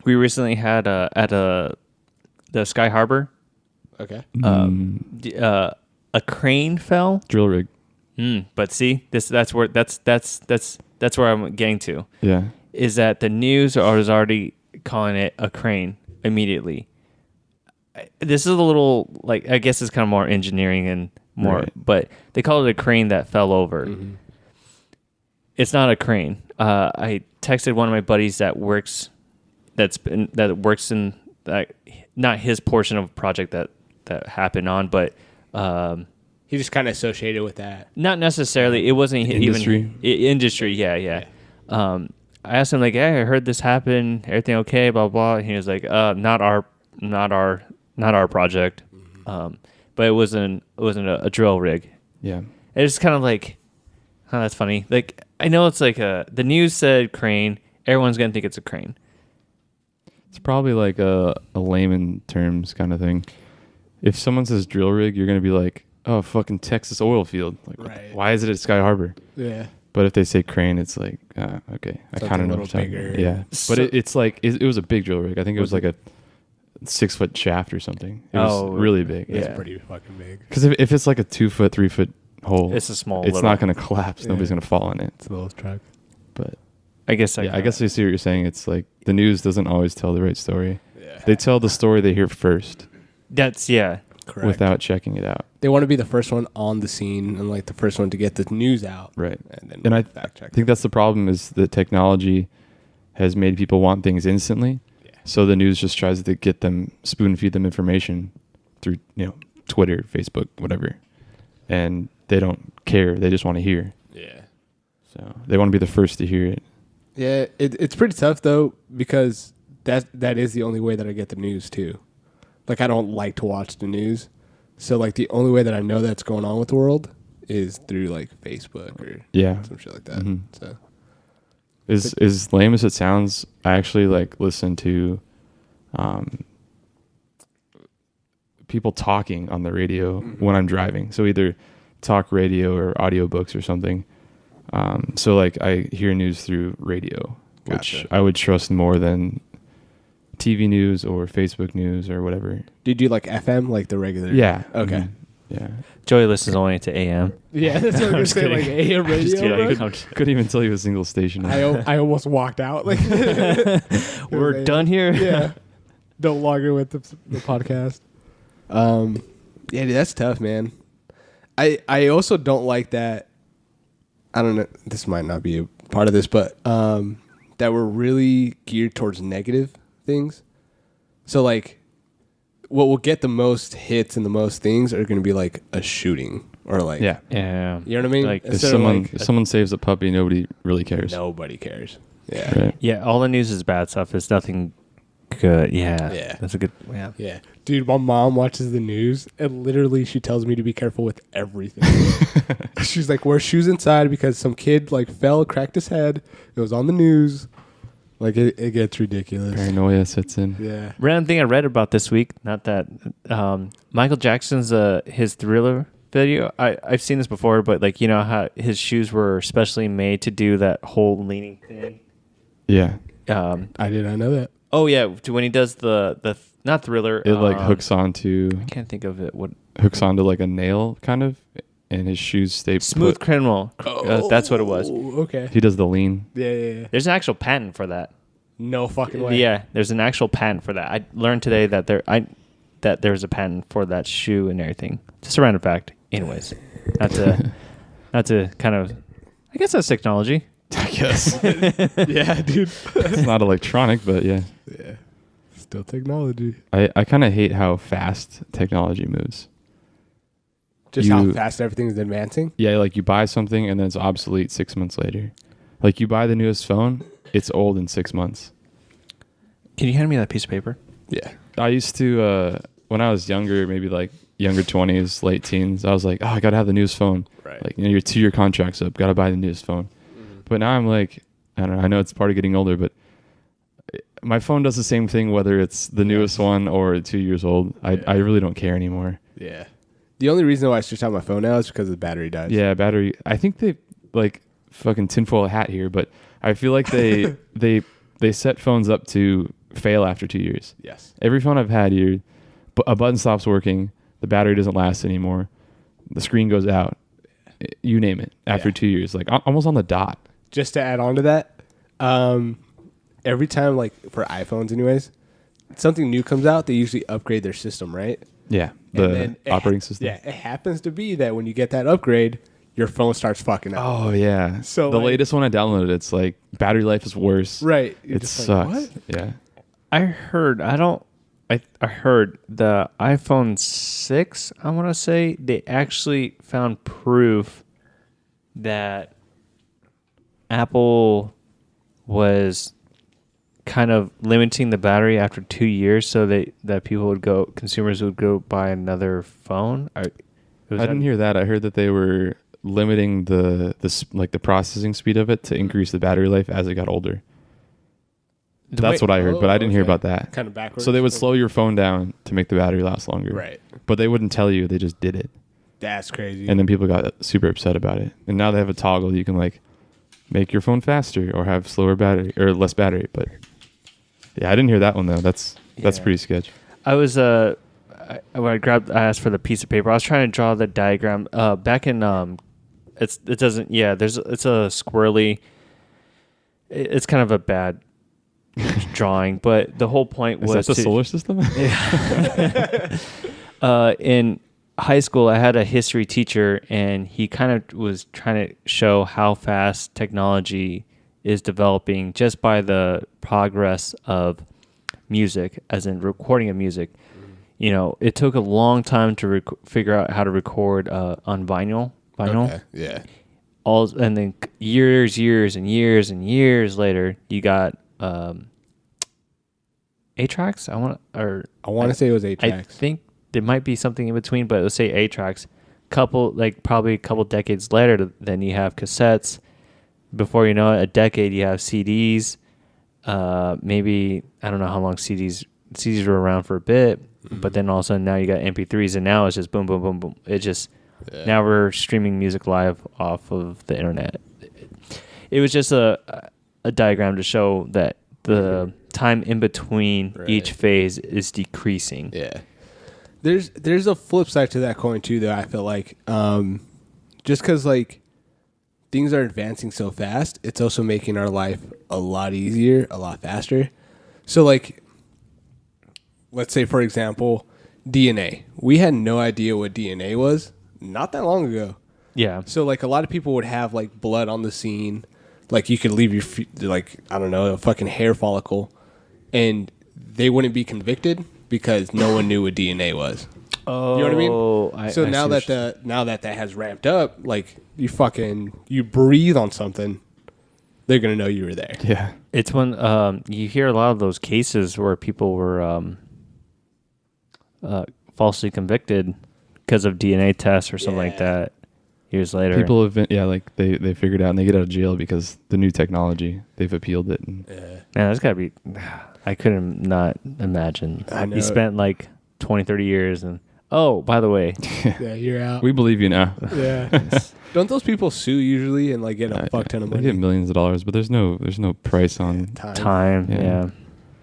we recently had the Sky Harbor. Okay. A crane fell. Drill rig. But see, that's where I'm getting to. Yeah. Is that the news was already calling it a crane immediately. This is a little, like, I guess it's kind of more engineering and more, right. But they call it a crane that fell over. Mm-hmm. It's not a crane. I texted one of my buddies that works in not his portion of a project that happened on, but he just kind of associated with that. Not necessarily. It wasn't industry. Even industry. Yeah. I asked him like, "Hey, I heard this happen. Everything okay?" Blah blah. And he was like, not our project." Mm-hmm. But it wasn't a drill rig. Yeah. It's kind of like, oh, that's funny. Like, I know it's like the news said crane. Everyone's gonna think it's a crane. It's probably like a layman terms kind of thing. If someone says drill rig, you're gonna be like, oh, fucking Texas oil field. Like, right. Why is it at Sky Harbor? Yeah. But if they say crane, it's like, okay, I kind of know what you're talking about. Yeah. But it's like, it was a big drill rig. I think it was like a 6-foot shaft or something. It was really big. It's Yeah. pretty fucking big. Because if it's like a 2-foot, 3-foot hole, It's a small. it's little, not going to collapse. Nobody's going to fall in it. It's a little truck. But I guess. I guess I see what you're saying. It's like the news doesn't always tell the right story. Yeah. They tell the story they hear first That's Correct. without checking it out. They want to be the first one on the scene and like the first one to get the news out. Right. And I fact check. think that's the problem is that technology has made people want things instantly. Yeah. So the news just tries to get them, spoon feed them information through, Twitter, Facebook, whatever. And they don't care. They just want to hear. Yeah. So they want to be the first to hear it. Yeah, it's pretty tough though because that is the only way that I get the news too. Like I don't like to watch the news, so like the only way that I know that's going on with the world is through like Facebook or some shit like that. Mm-hmm. So as lame as it sounds, I actually like listen to people talking on the radio when I'm driving. So either talk radio or audiobooks or something. So like I hear news through radio, which I would trust more than TV news or Facebook news or whatever. Do you do like FM, like the regular? Yeah. Okay. Mm-hmm. Yeah. Joey listens only to AM. Yeah, that's what I was saying. Like AM radio. Just kidding. bro? Couldn't even tell you a single station. I almost walked out. Like We're done here. Yeah. No longer with the podcast. Yeah, dude, that's tough, man. I also don't like that. I don't know. This might not be a part of this, but that we're really geared towards negative things. So like, what will get the most hits and the most things are going to be like a shooting or like, Yeah. Yeah. you know what I mean? Like, If someone saves a puppy, nobody really cares. Nobody cares. Yeah. Right. Yeah, all the news is bad stuff. It's nothing good. Yeah. Yeah. That's a good. Yeah. Yeah. Dude, my mom watches the news and literally she tells me to be careful with everything. She's like, wear shoes inside because some kid like fell, cracked his head. It was on the news. Like it gets ridiculous. Paranoia sets in. Yeah. Random thing I read about this week, not that Michael Jackson's his Thriller video. I've seen this before, but like how his shoes were specially made to do that whole leaning thing. Yeah. I did not know that. Oh yeah, to when he does the not Thriller. It like hooks onto I can't think of it. What hooks onto like a nail kind of, and his shoes stay Smooth put. Criminal. That's what it was. Okay. He does the lean. Yeah. There's an actual patent for that. No fucking way. Yeah, there's an actual patent for that. I learned today that that there's a patent for that shoe and everything. Just a random fact. Anyways, not to kind of, I guess that's technology. I guess. Yeah, dude. It's not electronic, but yeah. Yeah. Still technology. I kind of hate how fast technology moves. Just how fast everything's advancing? Yeah, like you buy something and then it's obsolete 6 months later. Like you buy the newest phone, it's old in 6 months. Can you hand me that piece of paper? Yeah. I used to, when I was younger, maybe like younger 20s, late teens, I was like, oh, I got to have the newest phone. Right. Like, your 2-year contract's up, got to buy the newest phone. Mm-hmm. But now I'm like, I don't know, I know it's part of getting older, but my phone does the same thing whether it's the newest one or 2 years old. I really don't care anymore. Yeah. The only reason why I switched out my phone now is because the battery dies. Yeah, battery. I think they like fucking tinfoil hat here, but I feel like they set phones up to fail after 2 years. Yes. Every phone I've had here, a button stops working, the battery doesn't last anymore, the screen goes out, you name it, after 2 years, like almost on the dot. Just to add on to that, every time, like for iPhones anyways, something new comes out, they usually upgrade their system, right? Yeah, the operating system. Yeah, it happens to be that when you get that upgrade, your phone starts fucking up. Oh, yeah. So the like, latest one I downloaded, it's like battery life is worse. Right. You're It just sucks. like, what? Yeah. I heard the iPhone 6, I want to say, they actually found proof that Apple was kind of limiting the battery after 2 years so that consumers would go buy another phone. I didn't hear that. I heard that they were limiting the processing speed of it to increase the battery life as it got older. That's what I heard, but I didn't hear about that. Kind of backwards. So they would slow your phone down to make the battery last longer. Right. But they wouldn't tell you. They just did it. That's crazy. And then people got super upset about it. And now they have a toggle. You can like make your phone faster or have slower battery or less battery. But yeah, I didn't hear that one though. That's pretty sketch. I was when I asked for the piece of paper. I was trying to draw the diagram. Back in it's a squirrely. It's kind of a bad drawing, but the whole point was Is that the solar system? In high school, I had a history teacher, and he kind of was trying to show how fast technology is developing just by the progress of music, as in recording of music. You know, it took a long time to figure out how to record on vinyl. Okay. Yeah. And then years and years later, you got 8-tracks. I want to say it was 8-tracks. I think there might be something in between, but let's say 8-tracks. Probably a couple decades later, then you have cassettes. Before you know it, a decade, you have CDs. Maybe I don't know how long CDs were around for a bit, but then all of a sudden now you got MP3s, and now it's just boom, boom, boom, boom. It just now we're streaming music live off of the internet. It was just a diagram to show that the time in between each phase is decreasing. Yeah. There's a flip side to that coin too, though. I feel like just because like things are advancing so fast, it's also making our life a lot easier, a lot faster. So like, let's say for example, DNA. We had no idea what DNA was not that long ago. Yeah. So like a lot of people would have like blood on the scene. Like you could leave your like, I don't know, a fucking hair follicle, and they wouldn't be convicted because no one knew what DNA was. Oh, you know what I mean? So now that that has ramped up, like you breathe on something, they're gonna know you were there. Yeah. It's when you hear a lot of those cases where people were falsely convicted because of DNA tests or something like that. Years later, people have been like they figured out and they get out of jail because the new technology, they've appealed it. And man, that's gotta be. I couldn't not imagine. I know. You spent like 20, 30 years, and oh, by the way, Yeah, you're out. we believe you now. Yeah. Don't those people sue usually and like get a fuck ton of They money? get millions of dollars, but there's no price on. time. Yeah. Yeah.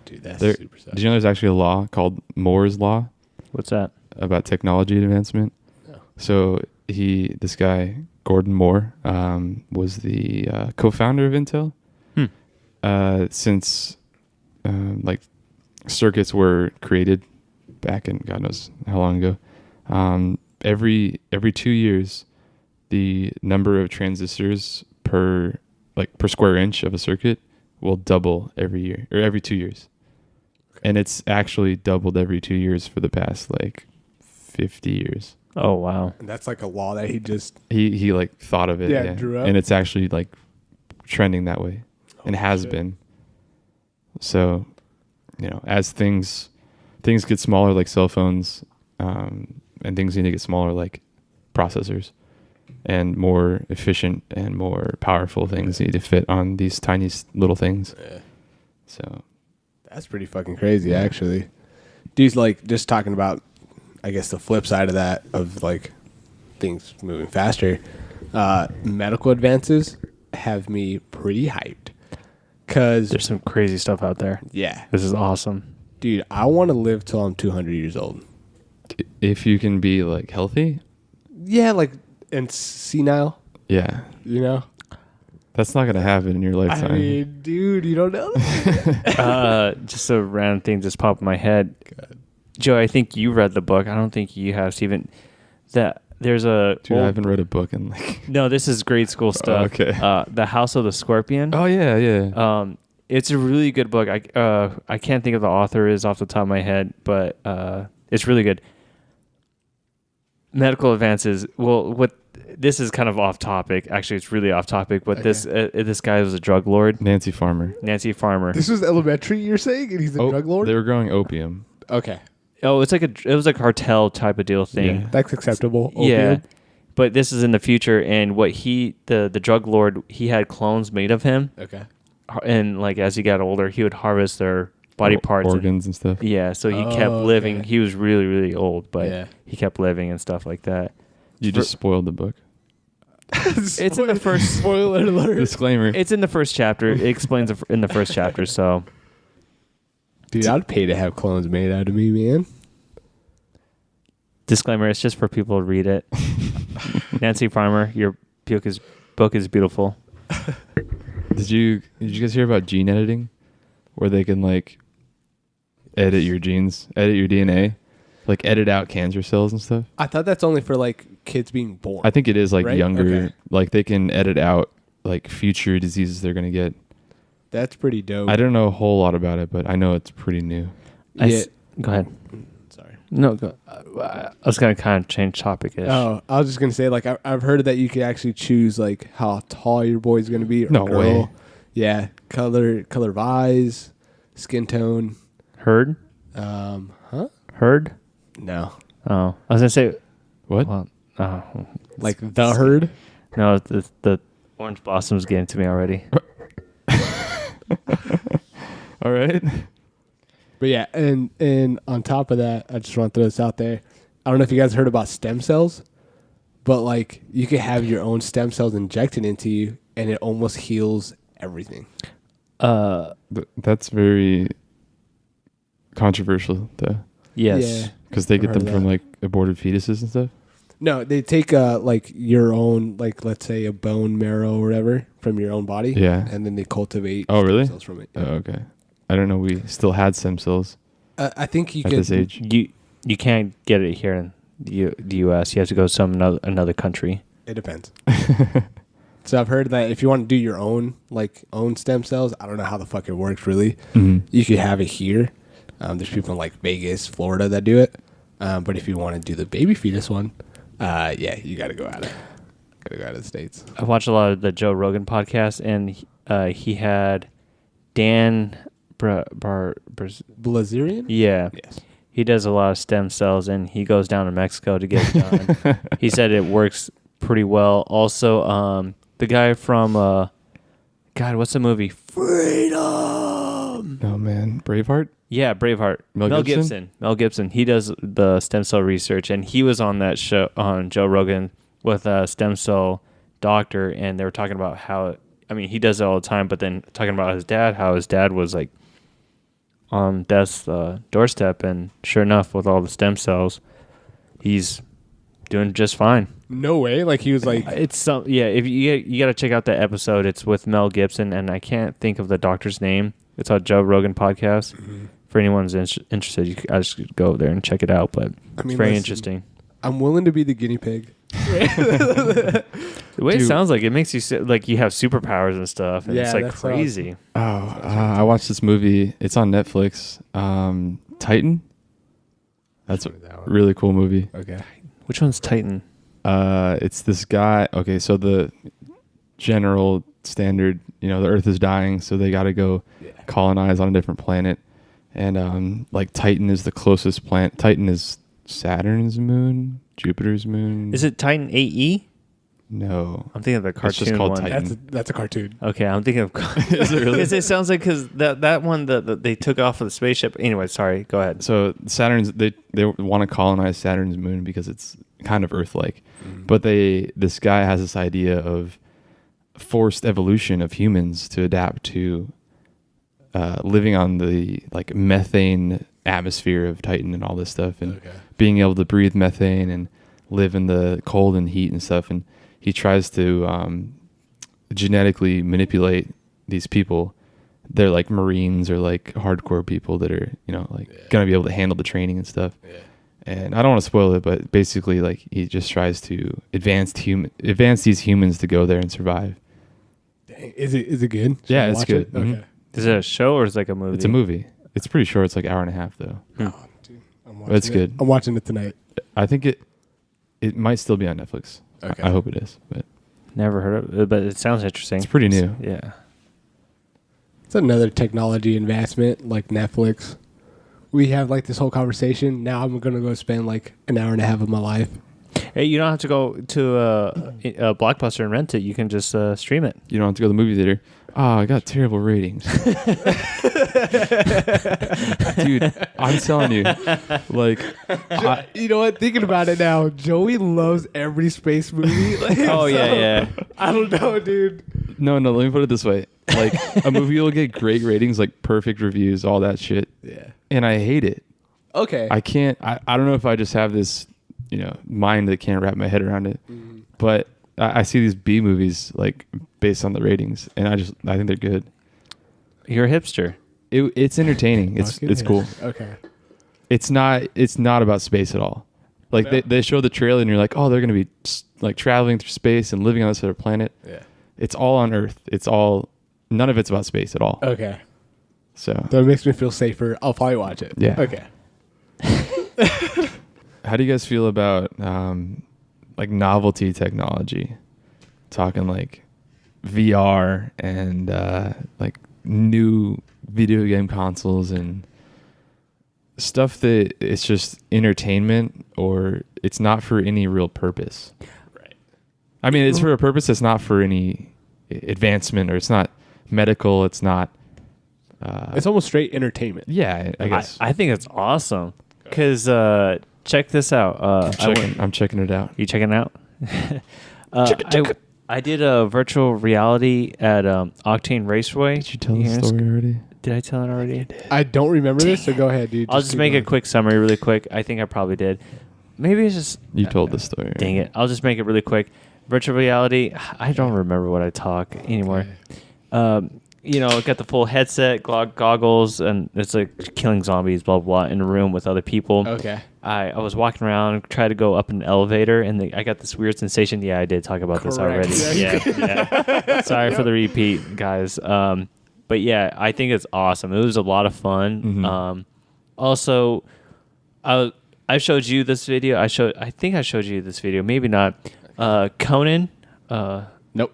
Dude, that's There, super sad. did you know there's actually a law called Moore's Law What's that? about technology advancement? Oh. So this guy Gordon Moore was the co-founder of Intel. Since like circuits were created back in God knows how long ago. Every 2 years, the number of transistors per square inch of a circuit will double every year or every 2 years. And it's actually doubled every 2 years for the past 50 years. Oh, wow. And that's like a law that he just... He thought of it. Yeah, drew up. And it's actually trending that way and has been. So, as things get smaller like cell phones, and things need to get smaller like processors, and more efficient and more powerful things need to fit on these tiny little things. Yeah. So that's pretty fucking crazy, actually. Dude's just talking about, I guess, the flip side of that, of things moving faster. Medical advances have me pretty hyped. Cause There's some crazy stuff out there. yeah, This is awesome. dude, I want to live till I'm 200 years old. if you can be healthy, Yeah, and senile, yeah, that's not gonna happen in your lifetime. I mean, dude, you don't know. Just a random thing just popped in my head. Joe, I think you read the book. I don't think you have, Steven. There's a... Dude, I haven't read a book in No, this is grade school stuff. okay. The House of the Scorpion. Oh yeah. It's a really good book. I can't think of the author is off the top of my head, but it's really good. Medical advances. Well, this is kind of off topic. Actually, it's really off topic. But Okay. this guy was a drug lord. Nancy Farmer. This was elementary, you're saying? And he's a drug lord? They were growing opium. Okay. Oh, it was a cartel type of deal thing. Yeah. That's acceptable. Yeah. Opium. But this is in the future, and what the drug lord, he had clones made of him, Okay. and as he got older, he would harvest their body parts, organs and stuff. Yeah, so he kept living. Okay. He was really, really old, but Yeah. he kept living and stuff like that. You just spoiled the book. It's in the first Spoiler alert. Disclaimer. It's in the first chapter. It explains it in the first chapter. So, Dude, I'd pay to have clones made out of me, man. disclaimer: it's just for people to read it. Nancy Farmer, your book is beautiful. Did you guys hear about gene editing, where they can edit your genes, edit your DNA, edit out cancer cells and stuff? I thought that's only for kids being born. I think it is Right? younger. Okay. They can edit out future diseases they're gonna get. That's pretty dope. I don't know a whole lot about it, but I know it's pretty new. Yeah. Go ahead. Sorry. No, go. I was gonna kind of change topic-ish. Oh, I was just gonna say I've heard that you can actually choose how tall your boy's gonna be. Or No girl. way. Yeah, color of eyes, skin tone. Heard? Huh? Heard? No, Oh, I was gonna say. What? Well, oh, the herd. no, the orange blossom's getting to me already. All right. But yeah, and on top of that, I just want to throw this out there. I don't know if you guys heard about stem cells, but you could have your own stem cells injected into you, and it almost heals everything. That's very controversial, though, Yes. Yeah. because they I've get heard them of from that. aborted fetuses and stuff. No, they take your own let's say a bone marrow or whatever from your own body. Yeah. And then they cultivate Oh, really? stem cells from it. Oh, okay. I don't know. We still had stem cells I think you at could this age. You can't get it here in the U.S. You have to go to another country. It depends. So I've heard that if you want to do your own own stem cells, I don't know how the fuck it works really. Mhm. You could have it here. There's people in Vegas, Florida that do it. But if you want to do the baby fetus one, yeah, you got to go out of the States. I watch a lot of the Joe Rogan podcast, and he had Dan Blazerian? Yeah. Yes. He does a lot of stem cells, and he goes down to Mexico to get it done. He said it works pretty well. Also, the guy from God, what's the movie? Freedom. Oh man, Braveheart. Yeah, Braveheart. Mel Gibson? Mel Gibson. He does the stem cell research, and he was on that show on Joe Rogan with a stem cell doctor, and they were talking about how, he does it all the time, but then talking about his dad, how his dad was on death's doorstep, and sure enough, with all the stem cells, he's doing just fine. No way. He was It's if you got to check out that episode. It's with Mel Gibson, and I can't think of the doctor's name. It's on Joe Rogan podcast. for anyone who's interested, I just go there and check it out. But it's very interesting. I'm willing to be the guinea pig. The way it sounds like, it makes you like you have superpowers and stuff, and it's like that's crazy. I watched this movie. It's on Netflix. Titan. That's a really cool movie. Okay. Which one's Titan? It's this guy. Okay, so the general standard, the Earth is dying, so they got to go colonize on a different planet, and like Titan is the closest planet. Titan is Saturn's moon, Jupiter's moon. Is it Titan AE? No, I'm thinking of the cartoon it's just called one. Titan. That's a cartoon. Okay, I'm thinking of. Is it really? Because it sounds like that one that they took off of the spaceship. Anyway, sorry. Go ahead. So Saturn's they want to colonize Saturn's moon because it's kind of Earth-like, but this guy has this idea of forced evolution of humans to adapt to living on the like methane atmosphere of Titan and all this stuff, and being able to breathe methane and live in the cold and heat and stuff. And he tries to genetically manipulate these people. They're like Marines or like hardcore people that are, gonna be able to handle the training and stuff. Yeah. And I don't want to spoil it, but basically, like, he just tries to advance these humans to go there and survive. Dang. Is it good? Should Yeah, I it's watch good. it? Okay. Mhm. Is it a show or is it like a movie? It's a movie. It's pretty short. It's like an hour and a half though. Oh, dude, I'm watching It's good. I'm watching it tonight. I think it might still be on Netflix. Okay. I hope it is, but Never heard of it, but it sounds interesting. it's pretty new. Yeah. It's another technology advancement like Netflix. We have like this whole conversation. Now I'm gonna go spend like an hour and a half of my life. Hey, you don't have to go to a Blockbuster and rent it. You can just stream it. You don't have to go to the movie theater. Oh, I got terrible ratings. Dude, I'm telling you. Like, You know what? Thinking about it now, Joey loves every space movie. Like, Oh, yeah. I don't know, dude. no, let me put it this way. Like, a movie will get great ratings, like perfect reviews, all that shit. Yeah. And I hate it. Okay. I can't, I don't know if I just have this, mind that can't wrap my head around it. But I see these B movies, like, based on the ratings, and I think they're good. You're a hipster. It's entertaining. It's cool. Okay. It's not about space at all. Like, No. they show the trailer and you're like, oh, they're going to be like traveling through space and living on this other planet. Yeah. It's all on Earth. None of it's about space at all. Okay. So That makes me feel safer. I'll probably watch it. Yeah. Okay. how do you guys feel about like novelty technology? Talking like VR and like new video game consoles and stuff that it's just entertainment or it's not for any real purpose. Right. I mean, it's for a purpose. It's not for any advancement, or it's not medical. It's not. It's almost straight entertainment. Yeah, I guess. I think it's awesome. Because check this out. I'm checking it out. You checking it out? I did a virtual reality at Octane Raceway. Did you tell the story already? Did I tell it already? I don't remember this, so go ahead, dude. I'll just make a quick summary really quick. I think I probably did. Maybe it's just... You told the story. Dang it. I'll just make it really quick. Virtual reality, I don't remember what I talk anymore. Got the full headset, goggles, and it's like killing zombies, blah, blah, blah, in a room with other people. Okay. I was walking around, tried to go up an elevator, and I got this weird sensation. Yeah, I did talk about this already. Yeah. Sorry for the repeat, guys. But yeah, I think it's awesome. It was a lot of fun. Mm-hmm. Also, I showed you this video. I think I showed you this video. Maybe not. Conan. Nope.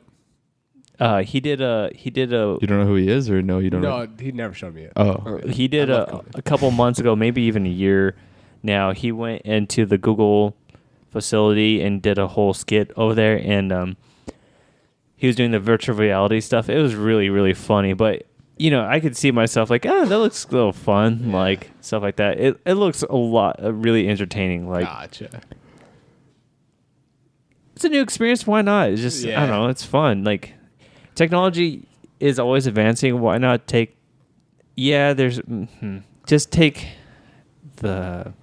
He did a. You don't know who he is, or no? You don't know. No, he never showed me it. Oh, He did a couple months ago, maybe even a year now. He went into the Google facility and did a whole skit over there, and he was doing the virtual reality stuff. It was really, really funny, but I could see myself like, that looks a little fun, like stuff like that. It looks a lot really entertaining. Like, Gotcha. it's a new experience. Why not? It's just I don't know. It's fun. Like, technology is always advancing. Why not take? Yeah, just take the.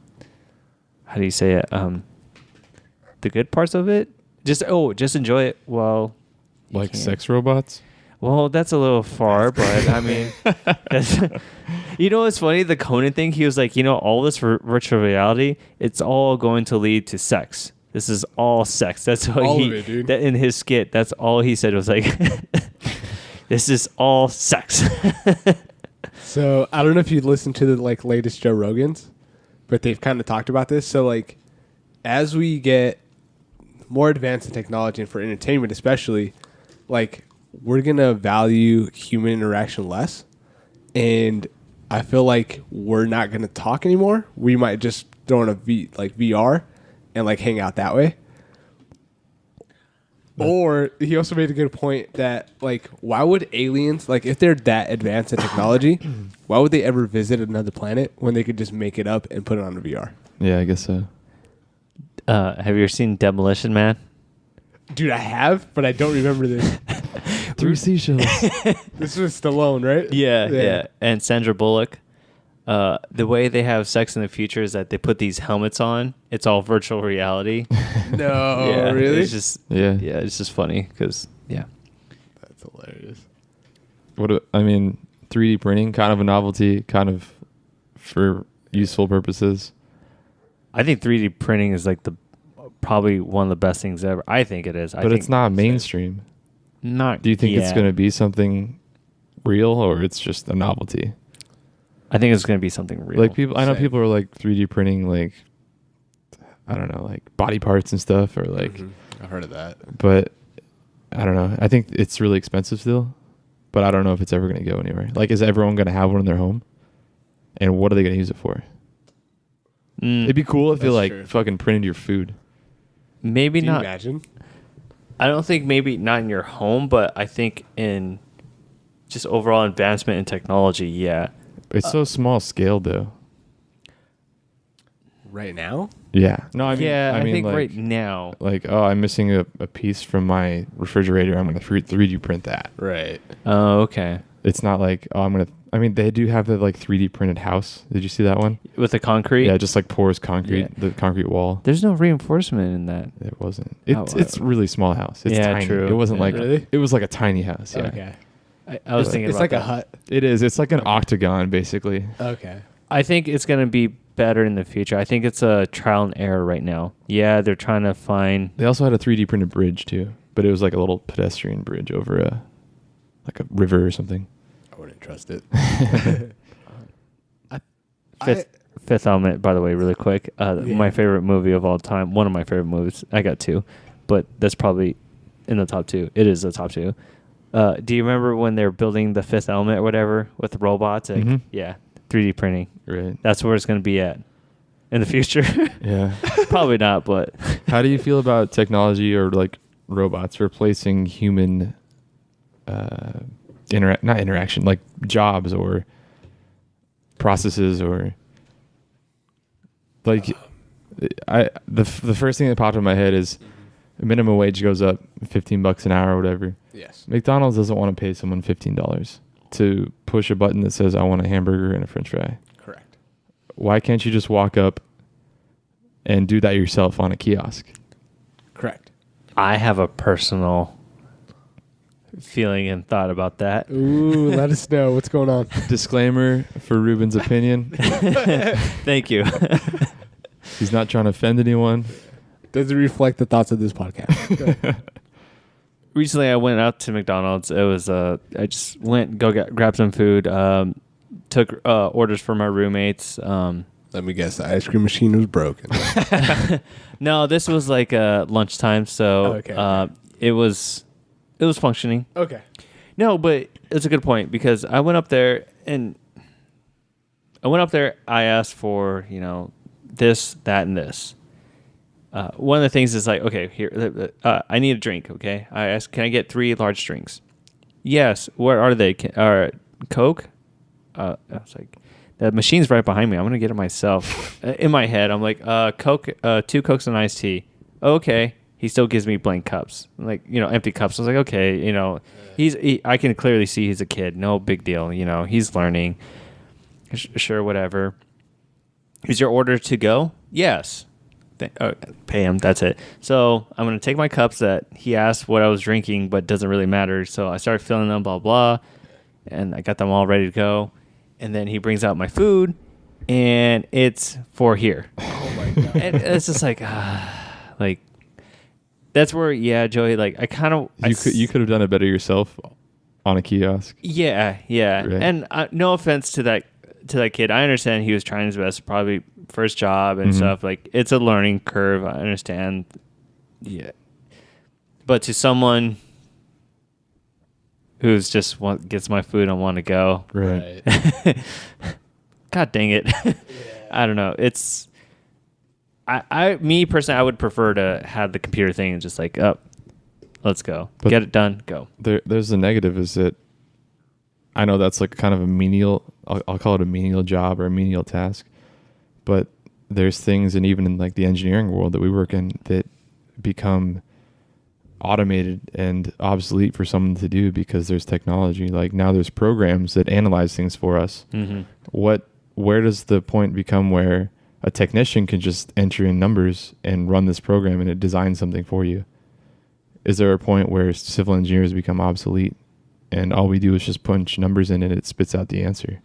How do you say it? The good parts of it. Just enjoy it while. like sex robots. Well, that's a little far, but I mean, You know what's funny? The Conan thing, he was like, all this virtual reality, it's all going to lead to sex. This is all sex. That's what All of it, dude. That in his skit, that's all he said was like, this is all sex. So I don't know if you listened to the latest Joe Rogans, but they've kind of talked about this. So as we get more advanced in technology and for entertainment especially, we're gonna value human interaction less, and I feel like we're not gonna talk anymore. We might just throw in a VR and hang out that way. Or he also made a good point that why would aliens, if they're that advanced in technology, why would they ever visit another planet when they could just make it up and put it on a VR? Yeah, I guess so. Have you ever seen Demolition Man? Dude, I have, but I don't remember this. 3 seashells. This was Stallone, right? Yeah. And Sandra Bullock. The way they have sex in the future is that they put these helmets on. It's all virtual reality. No, Yeah, really? It's just it's just funny because That's hilarious. 3D printing, kind of a novelty, kind of for useful purposes. I think 3D printing is probably one of the best things ever. I think it is. But it's not mainstream. Not. Do you think it's going to be something real, or it's just a novelty? I think it's going to be something real. I know people are 3D printing I don't know, body parts and stuff, or I've heard of that. But I don't know. I think it's really expensive still, but I don't know if it's ever going to go anywhere. Is everyone going to have one in their home? And what are they going to use it for? It'd be cool if you fucking printed your food. Maybe Can you not. imagine? I don't think maybe not in your home, but I think in just overall advancement in technology, yeah. It's so small scale though. Right now? Yeah. No, I mean, I think right now. I'm missing a piece from my refrigerator. I'm going to 3D print that. Right. Oh, okay. It's not they do have the 3D printed house. Did you see that one? With the concrete? Yeah, just pours concrete, Yeah. the concrete wall. There's no reinforcement in that. It wasn't. It's really small house. It's tiny. True. It wasn't Really? it was a tiny house. Yeah. Okay. I was thinking It's about a that. hut. It is. It's like an octagon basically. Okay. I think it's going to be better in the future. I think it's a trial and error right now. Yeah, they're trying to find... They also had a 3D printed bridge too, but it was a little pedestrian bridge over a river or something. I wouldn't trust it. Fifth Element, by the way, really quick. My favorite movie of all time. One of my favorite movies. I got 2, but that's probably in the top 2. It is the top 2. Do you remember when they're building the Fifth Element or whatever with the robots? Yeah, 3D printing. Right. That's where it's going to be at in the future. Yeah. Probably not, but... How do you feel about technology or robots replacing human not interaction, jobs or processes or the first thing that popped in my head is minimum wage goes up $15 an hour or whatever. Yes. McDonald's doesn't want to pay someone $15 to push a button that says I want a hamburger and a french fry. Correct. Why can't you just walk up and do that yourself on a kiosk? Correct. I have a personal feeling and thought about that. Ooh, let us know what's going on. Disclaimer for Ruben's opinion. Thank you. He's not trying to offend anyone. Doesn't reflect the thoughts of this podcast. Recently, I went out to McDonald's. It was I just went grab some food. Took orders for my roommates. Let me guess, the ice cream machine was broken. No, this was lunchtime, so Okay. It was functioning. Okay. No, but it's a good point because I went up there. I asked for this, that, and this. One of the things is okay, here, I need a drink. Okay, I asked, can I get 3 large drinks? Yes. Where are they? Coke? I was like, the machine's right behind me. I'm gonna get it myself. In my head, I'm like, Coke, 2 Cokes and iced tea. Okay. He still gives me blank cups, empty cups. I was like, okay, I can clearly see he's a kid. No big deal. He's learning. Sure, whatever. Is your order to go? Yes. Pay him. That's it. So I'm going to take my cups that he asked what I was drinking, but doesn't really matter. So I started filling them, blah, blah. And I got them all ready to go. and then he brings out my food, and it's for here. Oh my god. And it's just like, that's where, yeah, Joey, like, I kind of... You could have done it better yourself on a kiosk. Yeah. Right. And no offense to that kid. I understand he was trying his best, probably first job and stuff. Like, it's a learning curve. I understand. Yeah. But to someone who's just gets my food and want to go. Right. God dang it. I don't know. It's... me personally, I would prefer to have the computer thing and just like, let's go. But get it done, go. There's the negative is that I know that's like kind of a menial, I'll call it a menial job or a menial task, but there's things, and even in like the engineering world that we work in, that become automated and obsolete for someone to do because there's technology. Like now there's programs that analyze things for us. Mm-hmm. Where does the point become where a technician can just enter in numbers and run this program and it designs something for you? Is there a point where civil engineers become obsolete and all we do is just punch numbers in and it spits out the answer?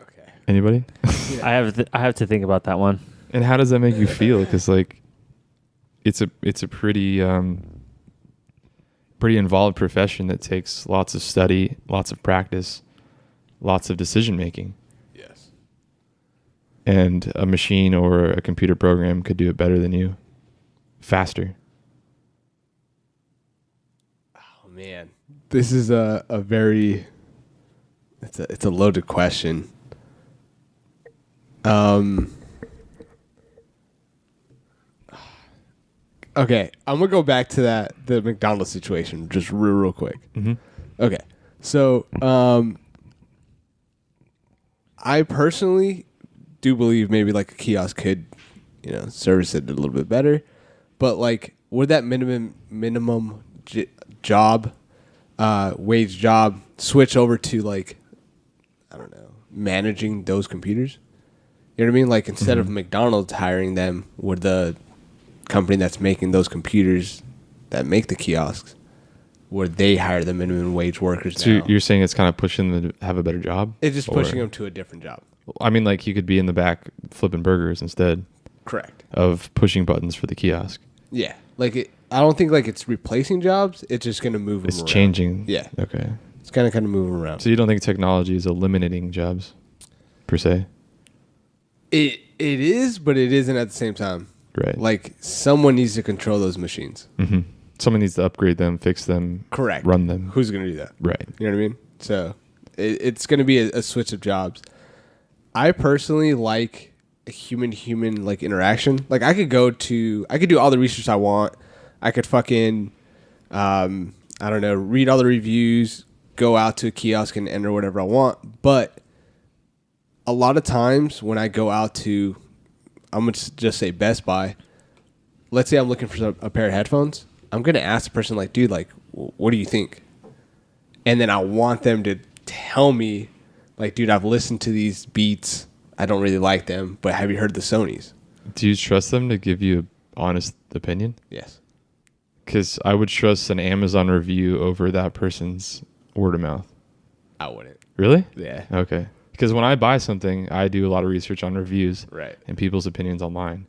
Okay. Anybody? I have to think about that one. And how does that make you feel? Because like, it's a pretty involved profession that takes lots of study, lots of practice, lots of decision making. Yes. And a machine or a computer program could do it better than you, faster. Oh man, this is a very it's a loaded question. Okay, I'm gonna go back to the McDonald's situation just real quick. Mm-hmm. Okay, so I personally do believe maybe like a kiosk could, service it a little bit better, but like would that minimum job, wage job switch over to like, I don't know, managing those computers? You know what I mean? Like instead of McDonald's hiring them, would the company that's making those computers that make the kiosks, would they hire the minimum wage workers So now? you're saying it's kind of pushing them to have a better job? It's just pushing them to a different job. I mean, like you could be in the back flipping burgers instead Correct. of pushing buttons for the kiosk. Yeah. Like I don't think like it's replacing jobs. It's just going to move them It's around. changing. Yeah. Okay. It's kind of move them around. So you don't think technology is eliminating jobs, per se? It is, but it isn't at the same time. Right. Like someone needs to control those machines. Mm-hmm. Someone needs to upgrade them, fix them, Correct. run them. Who's going to do that? Right. You know what I mean? So it's going to be a switch of jobs. I personally like a human like interaction. Like I could do all the research I want. I could fucking, I don't know, read all the reviews, go out to a kiosk and enter whatever I want. But a lot of times when I go out to, I'm going to just say Best Buy, let's say I'm looking for a pair of headphones. I'm going to ask the person like, dude, like, what do you think? And then I want them to tell me like, dude, I've listened to these Beats. I don't really like them, but have you heard the Sonys? Do you trust them to give you an honest opinion? Yes. Because I would trust an Amazon review over that person's word of mouth. I wouldn't. Really? Yeah. Okay. Because when I buy something, I do a lot of research on reviews Right. and people's opinions online.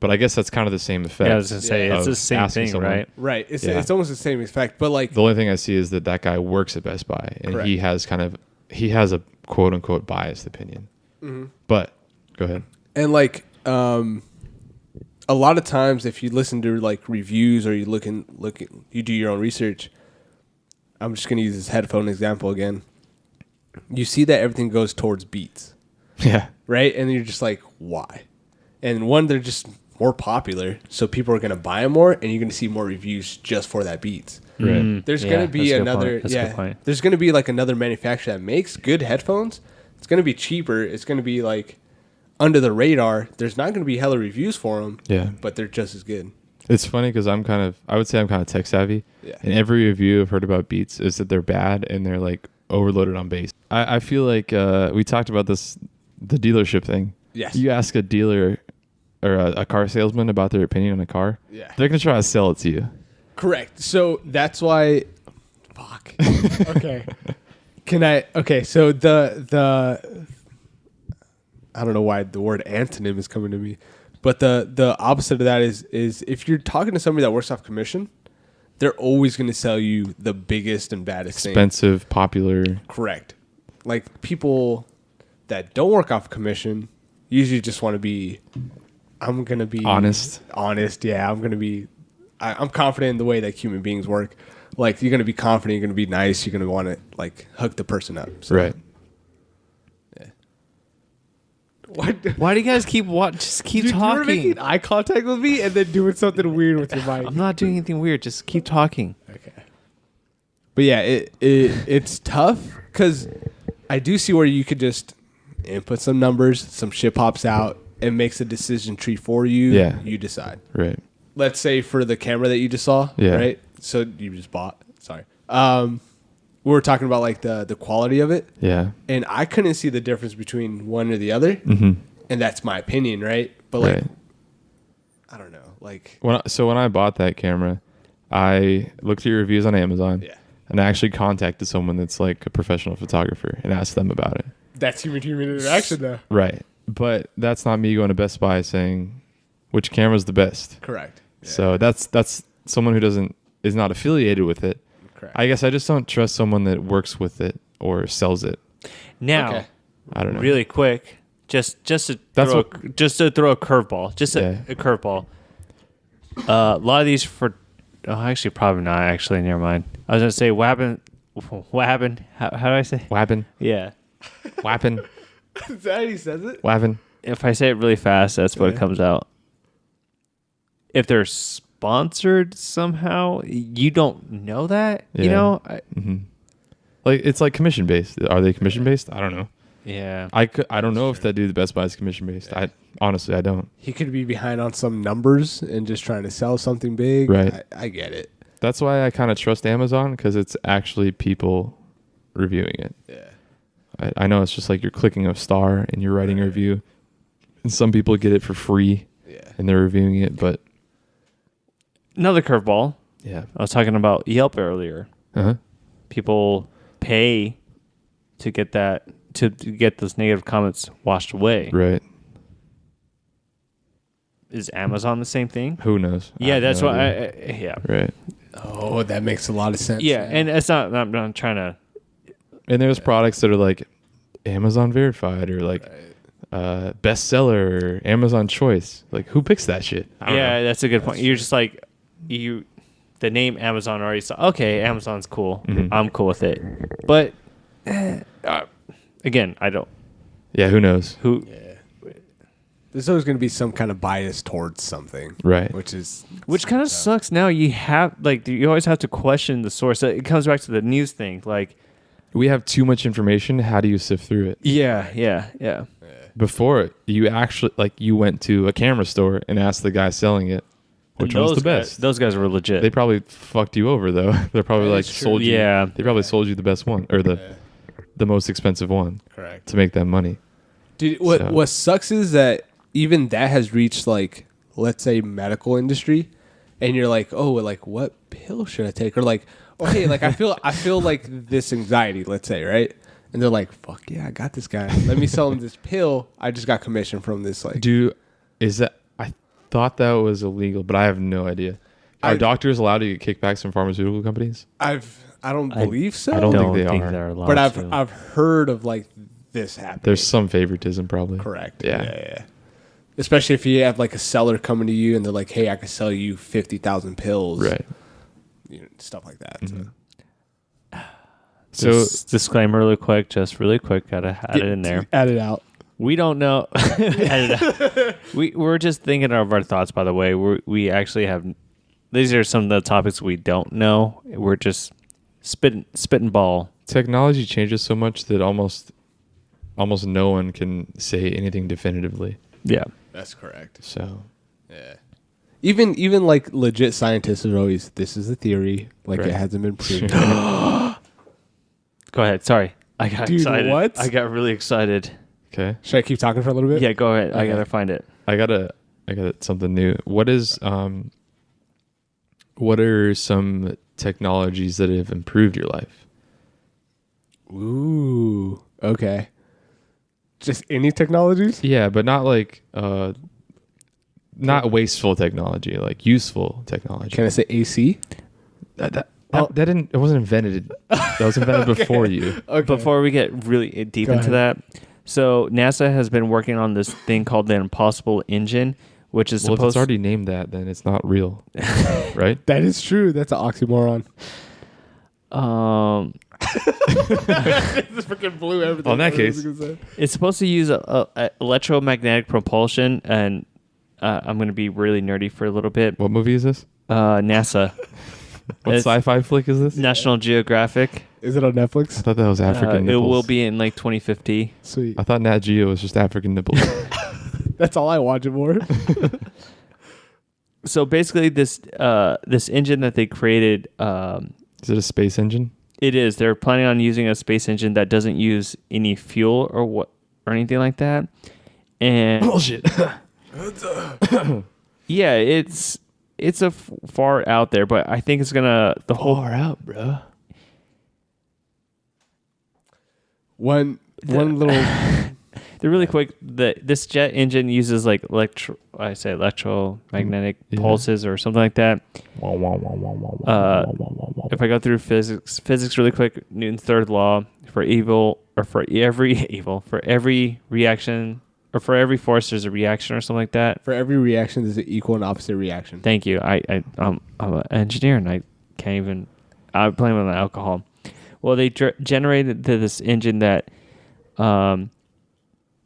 But I guess that's kind of the same effect. Yeah, I was going to say, it's of the same asking thing, someone. right? Right. It's Yeah. it's almost the same effect, but like The only thing I see is that guy works at Best Buy and Correct. he has a quote unquote biased opinion. Mm-hmm. But go ahead. and like a lot of times if you listen to like reviews or you you do your own research, I'm just going to use this headphone example again. You see that everything goes towards Beats, Yeah. right? And you're just like, why? And one, they're just more popular, so people are going to buy them more, and you're going to see more reviews just for that Beats. Right. There's Yeah, going to be that's a good another, point. That's a good point. there's going to be like another manufacturer that makes good headphones. It's going to be cheaper. It's going to be like under the radar. There's not going to be hella reviews for them. Yeah. But they're just as good. It's funny because I would say I'm kind of tech savvy. Yeah. And every review I've heard about Beats is that they're bad and they're like overloaded on bass. I feel like we talked about this, the dealership thing. Yes. You ask a dealer or a car salesman about their opinion on a car. Yeah. They're going to try to sell it to you. Correct. So that's why Fuck. Okay. Can I? Okay. So the I don't know why the word antonym is coming to me, but the opposite of that is if you're talking to somebody that works off commission, they're always going to sell you the biggest and baddest Expensive, popular. Correct. Like people that don't work off commission usually just want to be. I'm gonna be Honest. Honest, yeah. I'm gonna be. I'm confident in the way that human beings work. Like you're gonna be confident. You're gonna be nice. You're gonna want to like hook the person up. So. Right. Yeah. What? Why do you guys just keep Dude, talking? You were making eye contact with me and then doing something weird with your mic. I'm not doing anything weird. Just keep talking. Okay. But yeah, it's tough because I do see where you could just input some numbers, some shit pops out, and makes a decision tree for you. Yeah. You decide. Right. Let's say for the camera that you just saw. Yeah. Right. So you just bought. Sorry. We were talking about like the quality of it. Yeah. And I couldn't see the difference between one or the other. Mm-hmm. And that's my opinion, right? But like, Right. I don't know. Like, When I bought that camera, I looked at your reviews on Amazon. Yeah. And I actually contacted someone that's like a professional photographer and asked them about it. that's human interaction, though. Right. But that's not me going to Best Buy saying which camera's the best. Correct. Yeah. So that's someone who is not affiliated with it. Correct. I guess I just don't trust someone that works with it or sells it. Now, Okay. I don't know. really quick, just to That's throw what- just to throw a curveball, a curveball. A lot of these actually probably not. Actually, never mind. I was gonna say Wabbin. How do I say? Wappin. Yeah. Wappin. Is that how he says it? Wappin. If I say it really fast, that's what Yeah. comes out. If they're sponsored somehow, you don't know that. You Yeah. know. Like it's like commission based. Are they commission based? I don't know. Yeah. I don't know if that dude the Best Buy is commission based. I honestly I don't. He could be behind on some numbers and just trying to sell something big. Right. I get it. That's why I kind of trust Amazon because it's actually people reviewing it. Yeah. I know it's just like you're clicking a star and you're writing a review, and some people get it for free Yeah. and they're reviewing it. But Another curveball. yeah, I was talking about Yelp earlier. uh-huh. People pay to get those negative comments washed away. Right. Is Amazon the same thing? Who knows? I Yeah, have that's no what idea. yeah. Right. Oh, that makes a lot of sense. Yeah, and it's not. I'm not trying to. And there's products that are like Amazon verified or like bestseller or Amazon choice. Like who picks that shit? I don't Yeah, know. that's a good point. You're just like the name Amazon already saw. Okay, Amazon's cool. Mhm. I'm cool with it. But again, I don't. Yeah, who knows? Who? There's always going to be some kind of bias towards something. Right. Which kind of sucks. Now you have you always have to question the source. It comes back to the news thing. Like, We have too much information. How do you sift through it? yeah. Before you actually you went to a camera store and asked the guy selling it, which And one's the those best? Those guys were legit. They probably fucked you over though. They're probably That like is true. sold you. Yeah. They probably sold you the best one or the most expensive one Correct. to make that money. Dude, So- what sucks is that even that has reached let's say medical industry, and you're like, oh, what pill should I take? Or okay, I feel like this anxiety, let's say, right? And they're like, fuck yeah, I got this guy. Let me sell him this pill. I just got commission from this. Is that? I thought that was illegal, but I have no idea. Are doctors allowed to get kickbacks from pharmaceutical companies? I don't believe so. I don't think they are. they're allowed but to. I've heard of this happening. There's some favoritism, probably. Correct. Yeah. Especially if you have a seller coming to you and they're like, hey, I can sell you 50,000 pills. Right. Stuff like that. So Disclaimer really quick, gotta add it in there. Add it out. We don't know. Add it out. We're just thinking of our thoughts, by the way. We actually have, these are some of the topics we don't know. We're just spitting ball. technology changes so much that almost no one can say anything definitively. Yeah. That's correct. So Yeah. Even legit scientists are always, this is a theory. Right. It hasn't been proved. Go ahead. Sorry. I got excited. what? I got really excited. okay, Should I keep talking for a little bit? Yeah, go ahead. I Okay. gotta find it. I got something new. What are some technologies that have improved your life. Ooh. Okay. Just any technologies? Yeah, but not like not wasteful technology, like useful technology. Can I say AC? That didn't. It wasn't invented. That was invented before you. Okay. Before we get really deep Go into ahead. that, so NASA has been working on this thing called the Impossible Engine, which is Well, if supposed it's already named that, then it's not real, right? That is true. That's an oxymoron. This freaking blew everything. On that case, It's supposed to use a electromagnetic propulsion, and I'm going to be really nerdy for a little bit. what movie is this? NASA. What It's sci-fi flick is this? National Geographic. Is it on I Netflix? thought that was African It nipples. will be in like 2050. Sweet. I thought Nat Geo was just African nipples. That's all I watch it for. So basically, this engine that they created, Is it a space engine? it is. They're planning on using a space engine that doesn't use any fuel or anything like that. And Bullshit. yeah, it's far out there, but I think it's gonna Far out, bro. One little. They're really quick. This jet engine uses like electromagnetic Yeah. pulses or something like that. If I go through physics really quick, Newton's third law for every reaction or for every force there's a reaction or something like that. For every reaction, there's an equal and opposite reaction. Thank you. I'm an engineer and I can't even. I blame it on alcohol. Well, they generated this engine that,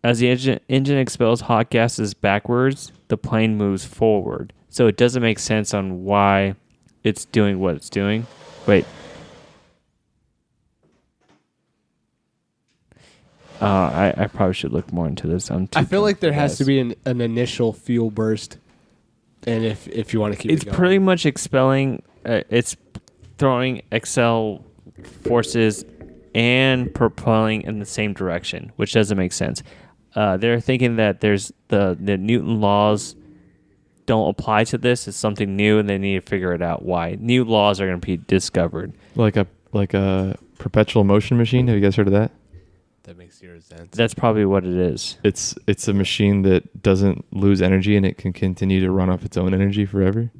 as the engine expels hot gases backwards, the plane moves forward. So it doesn't make sense on why it's doing what it's doing. Wait. I probably should look more into this. I feel like there has to be an initial fuel burst, and if you want to keep It's it going. pretty much expelling. It's throwing excel forces and propelling in the same direction, which doesn't make sense. They're thinking that there's the Newton laws don't apply to this. It's something new, and they need to figure it out why. New laws are going to be discovered. Like a perpetual motion machine. Have you guys heard of that? That makes zero sense. That's probably what it is. It's a machine that doesn't lose energy and it can continue to run off its own energy forever,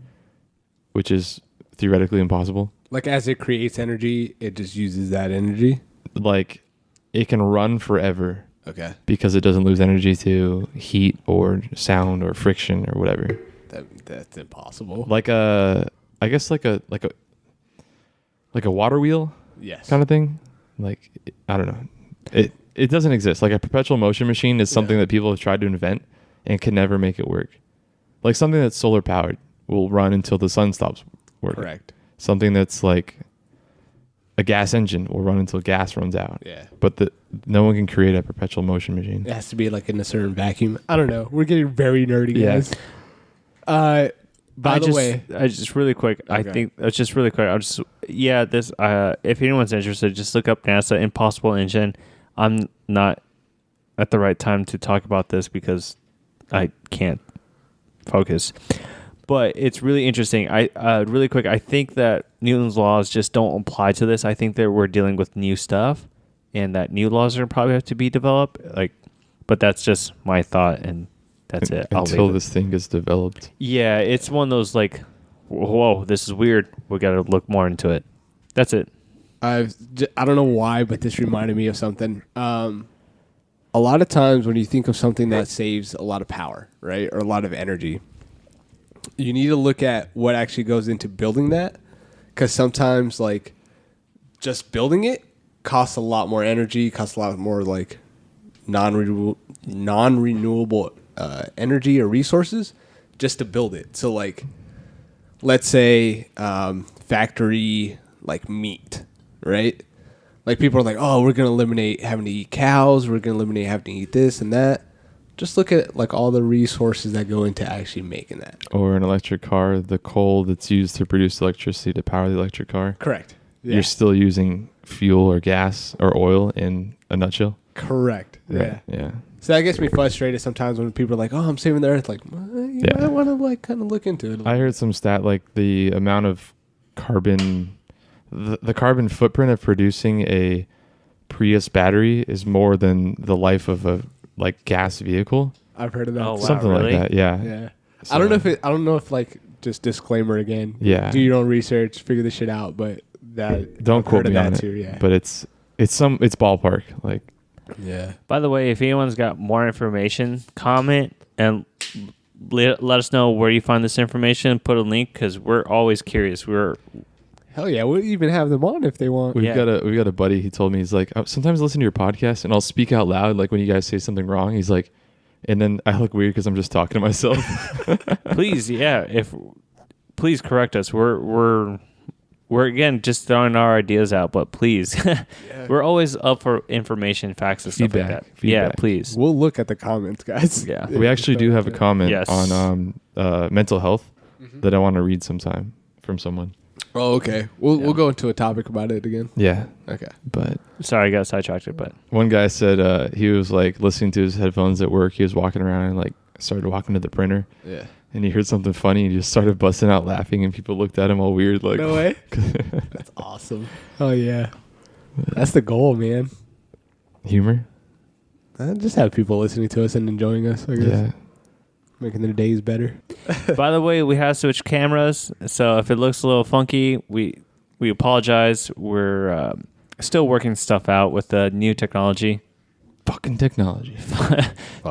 which is theoretically impossible. Like as it creates energy, it just uses that energy. Like it can run forever Okay. because it doesn't lose energy to heat or sound or friction or whatever. That's impossible. Like I guess like a water wheel Yes. kind of thing. Like I don't know. It doesn't exist. Like a perpetual motion machine is something that people have tried to invent and can never make it work. Like something that's solar powered will run until the sun stops working. Correct. Something that's like a gas engine will run until gas runs out. Yeah. But no one can create a perpetual motion machine. It has to be like in a certain vacuum. I don't know. We're getting very nerdy, Yeah. guys. By the way, I just really quick. I Okay. think it's just really quick. I'll just this. If anyone's interested, just look up NASA Impossible Engine. I'm not at the right time to talk about this because I can't focus. But it's really interesting. Really quick. I think that Newton's laws just don't apply to this. I think that we're dealing with new stuff, and that new laws are gonna probably have to be developed. But that's just my thought, and that's it. I'll Until leave it. this thing gets developed. Yeah, it's one of those like, whoa, this is weird. We got to look more into it. That's it. I don't know why, but this reminded me of something. A lot of times when you think of something that saves a lot of power, right, or a lot of energy, you need to look at what actually goes into building that, because sometimes like just building it costs a lot more energy, costs a lot more like non-renewable energy or resources just to build it. So like, let's say factory like meat, right? Like people are like, oh, we're gonna eliminate having to eat cows, we're gonna eliminate having to eat this and that. Just look at like all the resources that go into actually making that. Or an electric car, the coal that's used to produce electricity to power the electric car. Correct. Yeah. You're still using fuel or gas or oil in a nutshell. Correct. Yeah. Yeah. So that gets me frustrated sometimes when people are like, oh, I'm saving the earth. Like, well, you might want to like kind of look into it. I heard some stat like the amount of carbon the carbon footprint of producing a Prius battery is more than the life of a like gas vehicle. I've heard of that. Oh, wow. Something really? like that. Yeah. Yeah. So- I don't know if like just disclaimer again. Yeah. Do your own research, figure this shit out, but that Don't I've quote heard of me on that it. too, yeah. But it's ballpark. Like Yeah. By the way, if anyone's got more information, comment and let us know where you find this information. Put a link because we're always curious. Hell yeah, we'll even have them on if they want. we've Yeah. got a buddy. He told me he's like, "Oh, sometimes I listen to your podcast and I'll speak out loud like when you guys say something wrong." He's like, and then I look weird because I'm just talking to myself. Please, yeah. Please correct us. We're again just throwing our ideas out, but please, we're always up for information, facts, and stuff like that. Yeah, Feedback. please. We'll look at the comments, guys. Yeah. We actually do have a comment Yes. on mental health that I want to read sometime from someone. Oh, okay. We'll go into a topic about it again. Yeah, Okay. but Sorry, I got sidetracked, but one guy said he was like listening to his headphones at work. He was walking around and like started walking to the printer, Yeah. and he heard something funny. And he just started busting out laughing, and people looked at him all weird, like, No way. That's awesome. Oh yeah. That's the goal, man. humor. Just have people listening to us and enjoying us, I guess. Yeah, Making their days better. by the way, we have switched cameras, so if it looks a little funky, we apologize. We're still working stuff out with the new technology. fucking technology.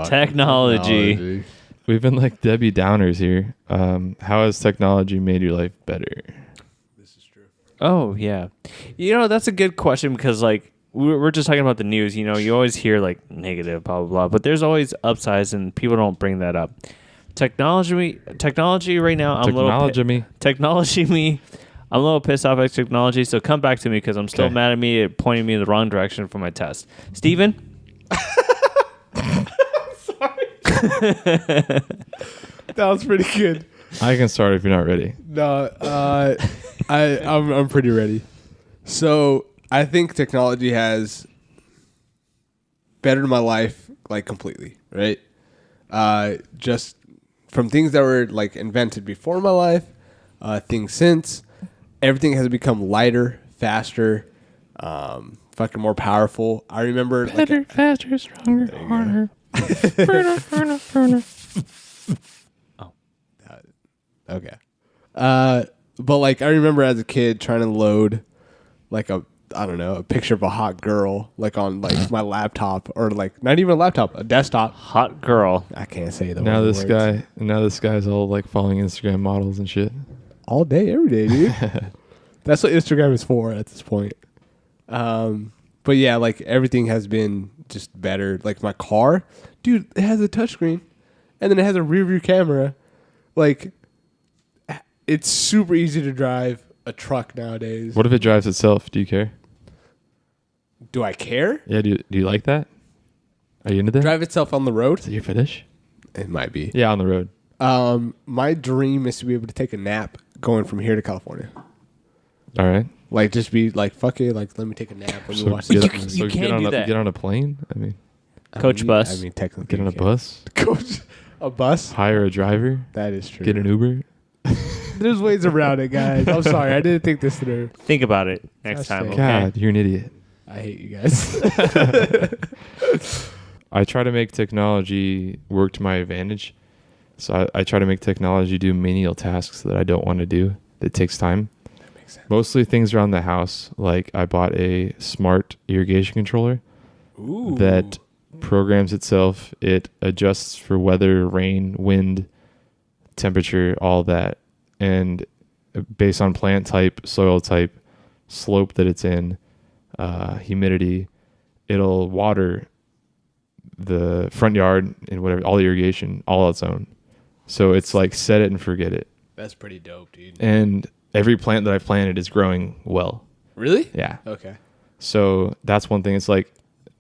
Technology. We've been like Debbie Downers here. How has technology made your life better? Oh yeah, that's a good question because like we're just talking about the news. You always hear like negative, blah blah blah, but there's always upsides, and people don't bring that up. Technology right now. I'm technology me. I'm a little pissed off at technology, so come back to me because I'm still Okay. mad at me at pointing me in the wrong direction for my test. Steven? That was pretty good. I can start if you're not ready. No, I'm pretty ready. So I think technology has bettered my life like completely, right? Just from things that were like invented before my life, things since, everything has become lighter, faster, fucking more powerful. I remember Better, faster, stronger, harder. Okay. But like I remember as a kid trying to load like a picture of a hot girl like on like my laptop or like not even a laptop, a desktop. Hot girl. I can't say the Now words. this guy's all like following Instagram models and shit. All day, every day, dude. That's what Instagram is for at this point. But yeah, like everything has been just better. Like my car, dude, it has a touchscreen and then it has a rear view camera. Like it's super easy to drive a truck nowadays. What if it drives itself? Do you care? Do I care? Yeah, do you like that? Are you into that? Drive itself on the road? Is it your fetish? It might be. Yeah, on the road. My dream is to be able to take a nap going from here to California. All right. Like just be like, fuck it, like let me take a nap when So we watch get, this on- movie. so can't get on do a that. get on a plane. I mean, Coach bus. I mean, technically, get on a you can. bus. Coach, a bus. Hire a driver. That is true. Get an Uber. There's ways around it, guys. I'm sorry, I didn't think this through. Think about it next That's time. fair. Okay? God, you're an idiot. I hate you guys. I try to make technology work to my advantage. So I try to make technology do menial tasks that I don't want to do. That takes time. That makes sense. Mostly things around the house. Like I bought a smart irrigation controller Ooh. that programs itself. It adjusts for weather, rain, wind, temperature, all that. And based on plant type, soil type, slope that it's in, humidity, it'll water the front yard and whatever, all the irrigation, all on its own. So it's like set it and forget it. That's pretty dope, dude. And every plant that I've planted is growing well. Really? Yeah. Okay. So that's one thing. It's like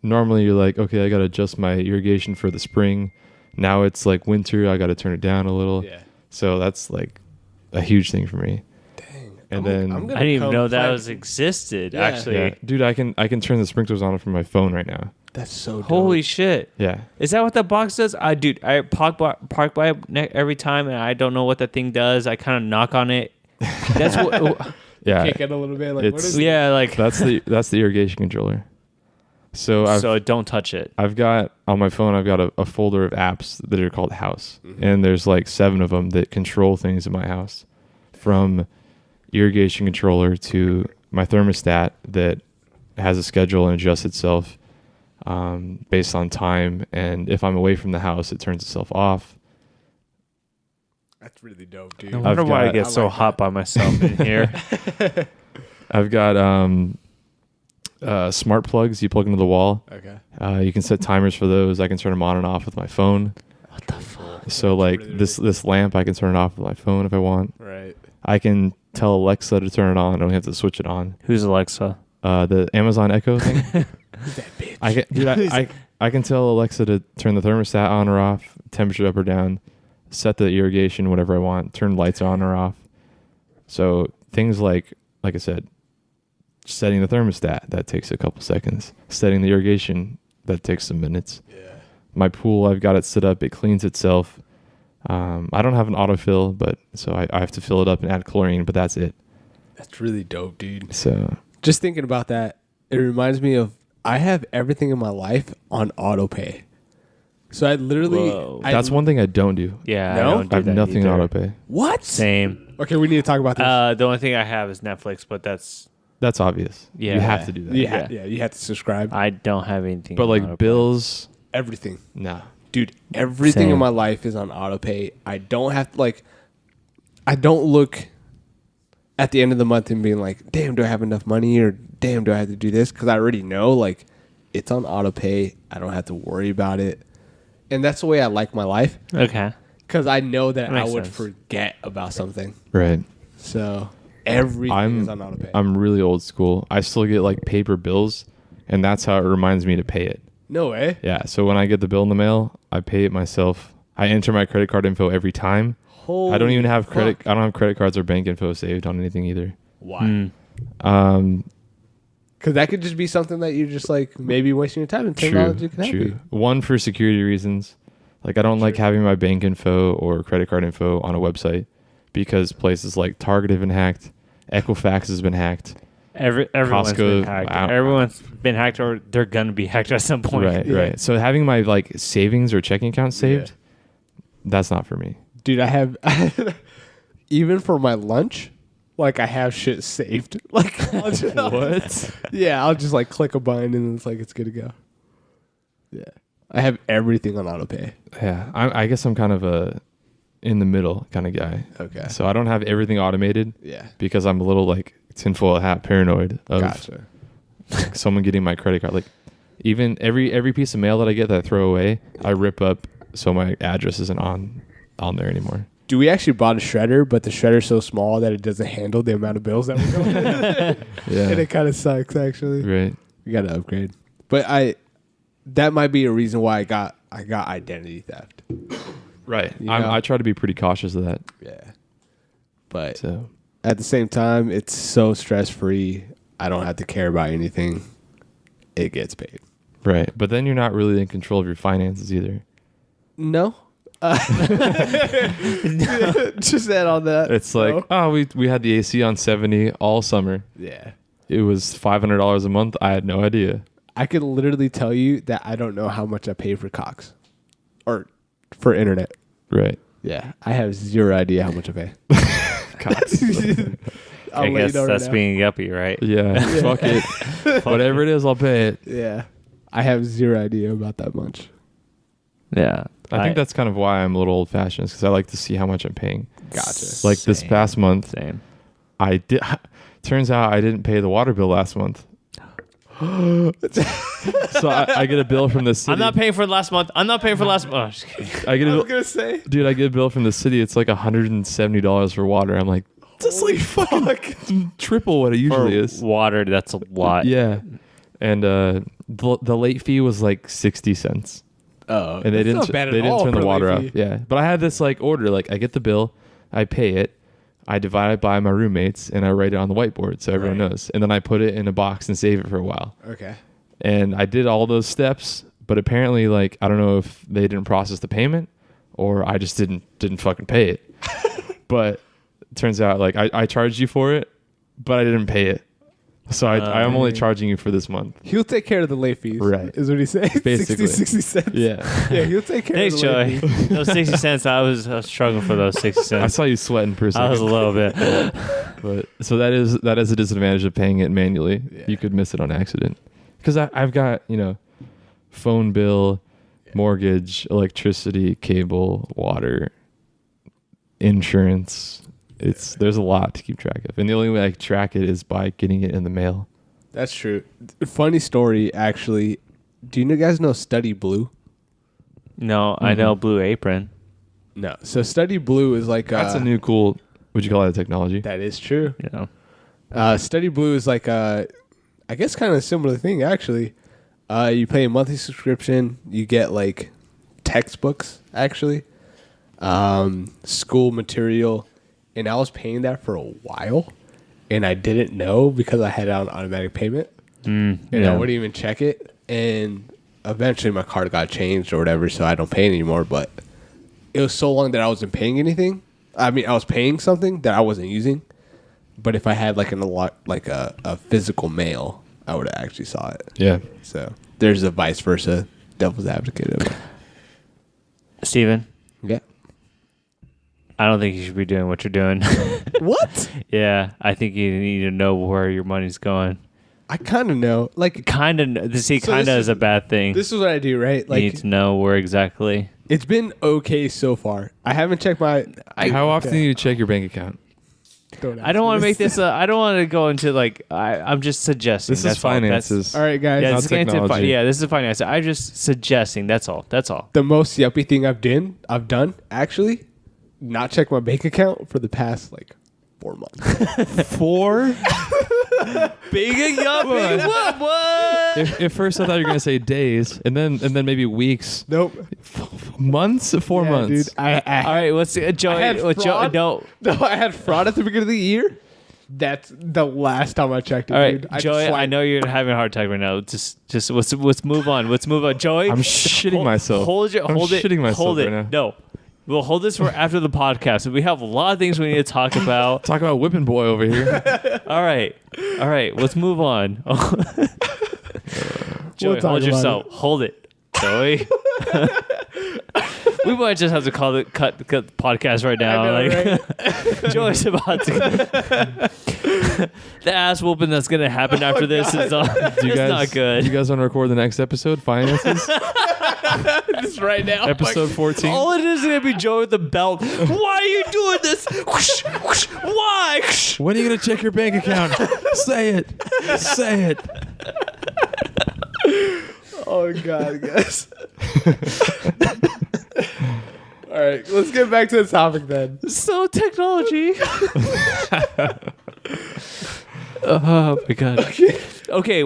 normally you're like, okay, I got to adjust my irrigation for the spring. Now it's like winter. I got to turn it down a little. Yeah. So that's like a huge thing for me. Dang. And then- I didn't even know that was existed. Yeah. Actually, Yeah. Dude, I can turn the sprinklers on from my phone right now. That's so dope. holy shit! Yeah. Is that what that box does? I park by it every time, and I don't know what that thing does. I kind of knock on it. That's what. Yeah. Kick it a little bit. Like, what It's- is Yeah, like That's the irrigation controller. So don't touch it. I've got on my phone. I've got a folder of apps that are called House, Mm-hmm. and there's like 7 of them that control things in my house, from irrigation controller to my thermostat that has a schedule and adjusts itself based on time, and if I'm away from the house, it turns itself off. That's really dope, dude. I wonder why I got- get so like hot by myself in here. I've got smart plugs you plug into the wall. Okay. You can set timers for those. I can turn them on and off with my phone. What the fuck? So like really, this lamp, I can turn it off with my phone if I want. Right. I can tell Alexa to turn it on. I don't have to switch it on. Who's Alexa? The Amazon Echo thing. Who's that bitch? I can, dude, I can tell Alexa to turn the thermostat on or off, temperature up or down, set the irrigation whatever I want, turn lights on or off. So things like I said, setting the thermostat, that takes a couple seconds. Setting the irrigation, that takes some minutes. Yeah. My pool, I've got it set up. It cleans itself. I don't have an autofill, but so I have to fill it up and add chlorine, but that's it. That's really dope, dude. So Just thinking about that, it reminds me of I have everything in my life on auto pay. So I literally Whoa. that's one thing I don't do. Yeah, No? I don't do I have that nothing either. on auto pay. What? Same. Okay, we need to talk about this. The only thing I have is Netflix, but that's That's obvious. Yeah. You have to do that. yeah, you have to subscribe. I don't have anything. But on like autopay. bills, Everything. no. Dude, everything Same. in my life is on auto pay. I don't have to I don't look at the end of the month and being like, damn, do I have enough money, or damn, do I have to do this? Because I already know like it's on auto pay. I don't have to worry about it. And that's the way I like my life, Okay. because I know that That I makes would sense. forget about something. Right. So everything is on auto pay. I'm really old school. I still get like paper bills, and that's how it reminds me to pay it. No way. Yeah. So when I get the bill in the mail, I pay it myself. I enter my credit card info every time. I don't even have credit. fuck. I don't have credit cards or bank info saved on anything either. Why? Um, Because that could just be something that you're just like maybe wasting your time, and technology can help you. One, for security reasons. Like I don't like having my bank info or credit card info on a website, because places like Target have been hacked, Equifax has been hacked. Everyone's Costco, been hacked. wow. Everyone's been hacked, or they're gonna be hacked at some point. Right, Yeah. right. So having my like savings or checking account saved, Yeah. that's not for me. Dude, I have even for my lunch, like I have shit saved. Like I'll just, What? Yeah, I'll just like click a button and it's like it's good to go. Yeah, I have everything on auto pay. Yeah, I guess I'm kind of a in the middle kind of guy. Okay. So I don't have everything automated Yeah. because I'm a little like tinfoil hat paranoid of Gotcha. like, someone getting my credit card. Like even every piece of mail that I get that I throw away, I rip up so my address isn't on there anymore. Do we actually bought a shredder, but the shredder's so small that it doesn't handle the amount of bills that we're going? Yeah. And it kind of sucks actually. Right. We got to upgrade. But that might be a reason why I got identity theft. Right. You know? I try to be pretty cautious of that. Yeah. But So at the same time, it's so stress free. I don't have to care about anything. It gets paid. right. But then you're not really in control of your finances either. No. Just add on that. It's like, No. oh, we had the AC on 70 all summer. Yeah. It was $500 a month. I had no idea. I could literally tell you that I don't know how much I pay for Cox or for internet. Right. Yeah. I have zero idea how much I pay. I'll I let guess you know right that's now. being yuppie, right? Yeah. Fuck it. Whatever it is, I'll pay it. Yeah. I have zero idea about that much. Yeah. I think that's kind of why I'm a little old fashioned, because I like to see how much I'm paying. Gotcha. Like this Same. past month, same. I did. Turns out I didn't pay the water bill last month. So I get a bill from the city. I'm not paying for last month. I'm not paying for last month. Oh, just kidding. I get a bill, gonna say. dude. I get a bill from the city. It's like $170 for water. I'm like, that's like fucking triple what it usually For is. water, that's a lot. Yeah, and the late fee was like 60 cents. Oh, And they that's didn't not bad at they didn't all turn for the a water late off. fee. Yeah, but I had this like order. Like I get the bill, I pay it, I divide it by my roommates, and I write it on the whiteboard so everyone Right. knows. And then I put it in a box and save it for a while. Okay. And I did all those steps, but apparently, like I don't know if they didn't process the payment or I just didn't fucking pay it. But it turns out like I charged you for it, but I didn't pay it. So I am only charging you for this month. He'll take care of the late fees. Right. Is what he said. Basically. 60 cents. Yeah. Yeah, he'll take care Thanks, of the late Joey. fees. Those 60 cents, I was struggling for those 60 I cents. saw you sweating for a I was a second. little bit. But so that is a disadvantage of paying it manually. Yeah. You could miss it on accident. Because I've got, phone bill, mortgage, electricity, cable, water, insurance. There's a lot to keep track of. And the only way I track it is by getting it in the mail. That's true. Funny story, actually. Do you guys know Study Blue? No, I know Blue Apron. No. So Study Blue is like That's a new cool, would you call that a technology? That is true. You know. Study Blue is like I guess kind of a similar thing actually. You pay a monthly subscription. You get like textbooks actually, school material, and I was paying that for a while, and I didn't know because I had it on automatic payment, and I wouldn't even check it. And eventually, my card got changed or whatever, so I don't pay it anymore. But it was so long that I wasn't paying anything. I mean, I was paying something that I wasn't using. But if I had like a physical mail, I would have actually saw it. Yeah. So there's a vice versa devil's advocate of it. Steven, Yeah. I don't think you should be doing what you're doing. What? Yeah, I think you need to know where your money's going. I kind of know. Like, Kind of. See, So kind this of is- is a bad thing. this is what I do, right? You need Like, to know where exactly. it's been okay so far. I haven't checked my. How often do you check your bank account? I don't want to make this. I don't want to go into like. I'm just suggesting. This is that's all. finances. All right, guys. Yeah, not this is getting into technology. yeah, this is finance. I'm just suggesting. That's all. That's all. The most yuppie thing I've done actually, not check my bank account for the past like 4 months. 4? Big yuppie. What? At first I thought you were gonna say days, and then maybe weeks, Nope. months, 4 Yeah, months. dude. I All right. What's Joey? had What Joey? fraud. No. No, I had fraud at the beginning of the year. That's the last time I checked it, All right, dude. Joey. I know you're having a hard time right now. Just let's move on. Let's move on, Joey. I'm shitting myself. Hold it. I'm shitting myself Hold it. right now. No, we'll hold this for after the podcast. We have a lot of things we need to talk about. Talk about whipping boy over here. All right. Let's move on. Joey, talk hold about yourself. Hold it, Joey. We might just have to cut the podcast right now. I know, like, Joey's about to. The ass whooping that's gonna happen after this is it's not good. Do you guys want to record the next episode? Finances? this right now. Episode 14? All it is gonna be Joey with the belt. Why are you doing this? Whoosh, whoosh, why? When are you going to check your bank account? Say it. Say it. Oh God, guys. All right, let's get back to the topic then. So technology. Oh my god. Okay,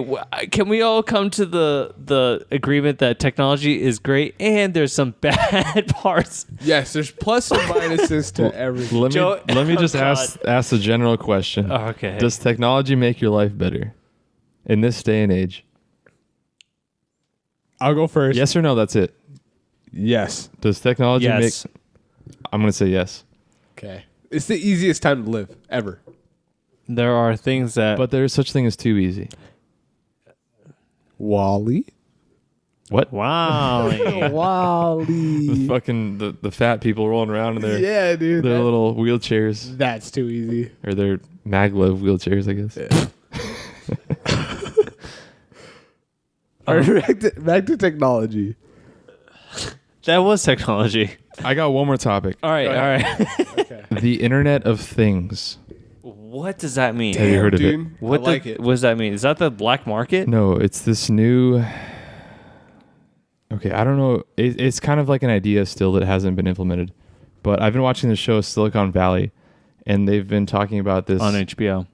can we all come to the agreement that technology is great and there's some bad parts? Yes, there's plus and minuses to everything. Let me Oh, just God. ask the general question. Oh, okay. Does technology make your life better in this day and age? I'll go first. Yes or no? That's it. Yes. Does technology Yes. make? I'm going to say yes. Okay. It's the easiest time to live ever. There are things that But there's such thing as too easy. Wally. What? wow. Wally. Fucking the fat people rolling around in their Yeah, dude. their little wheelchairs That's too easy. or their maglev wheelchairs, I guess. All right, back to technology. That was technology. I got one more topic. All right, Go all right. Okay. The Internet of Things. What does that mean? Have you heard of it? Dude, What I like it. What does that mean? Is that the black market? No, it's this new. Okay, I don't know. It's kind of like an idea still that hasn't been implemented. But I've been watching the show Silicon Valley, and they've been talking about this On HBO.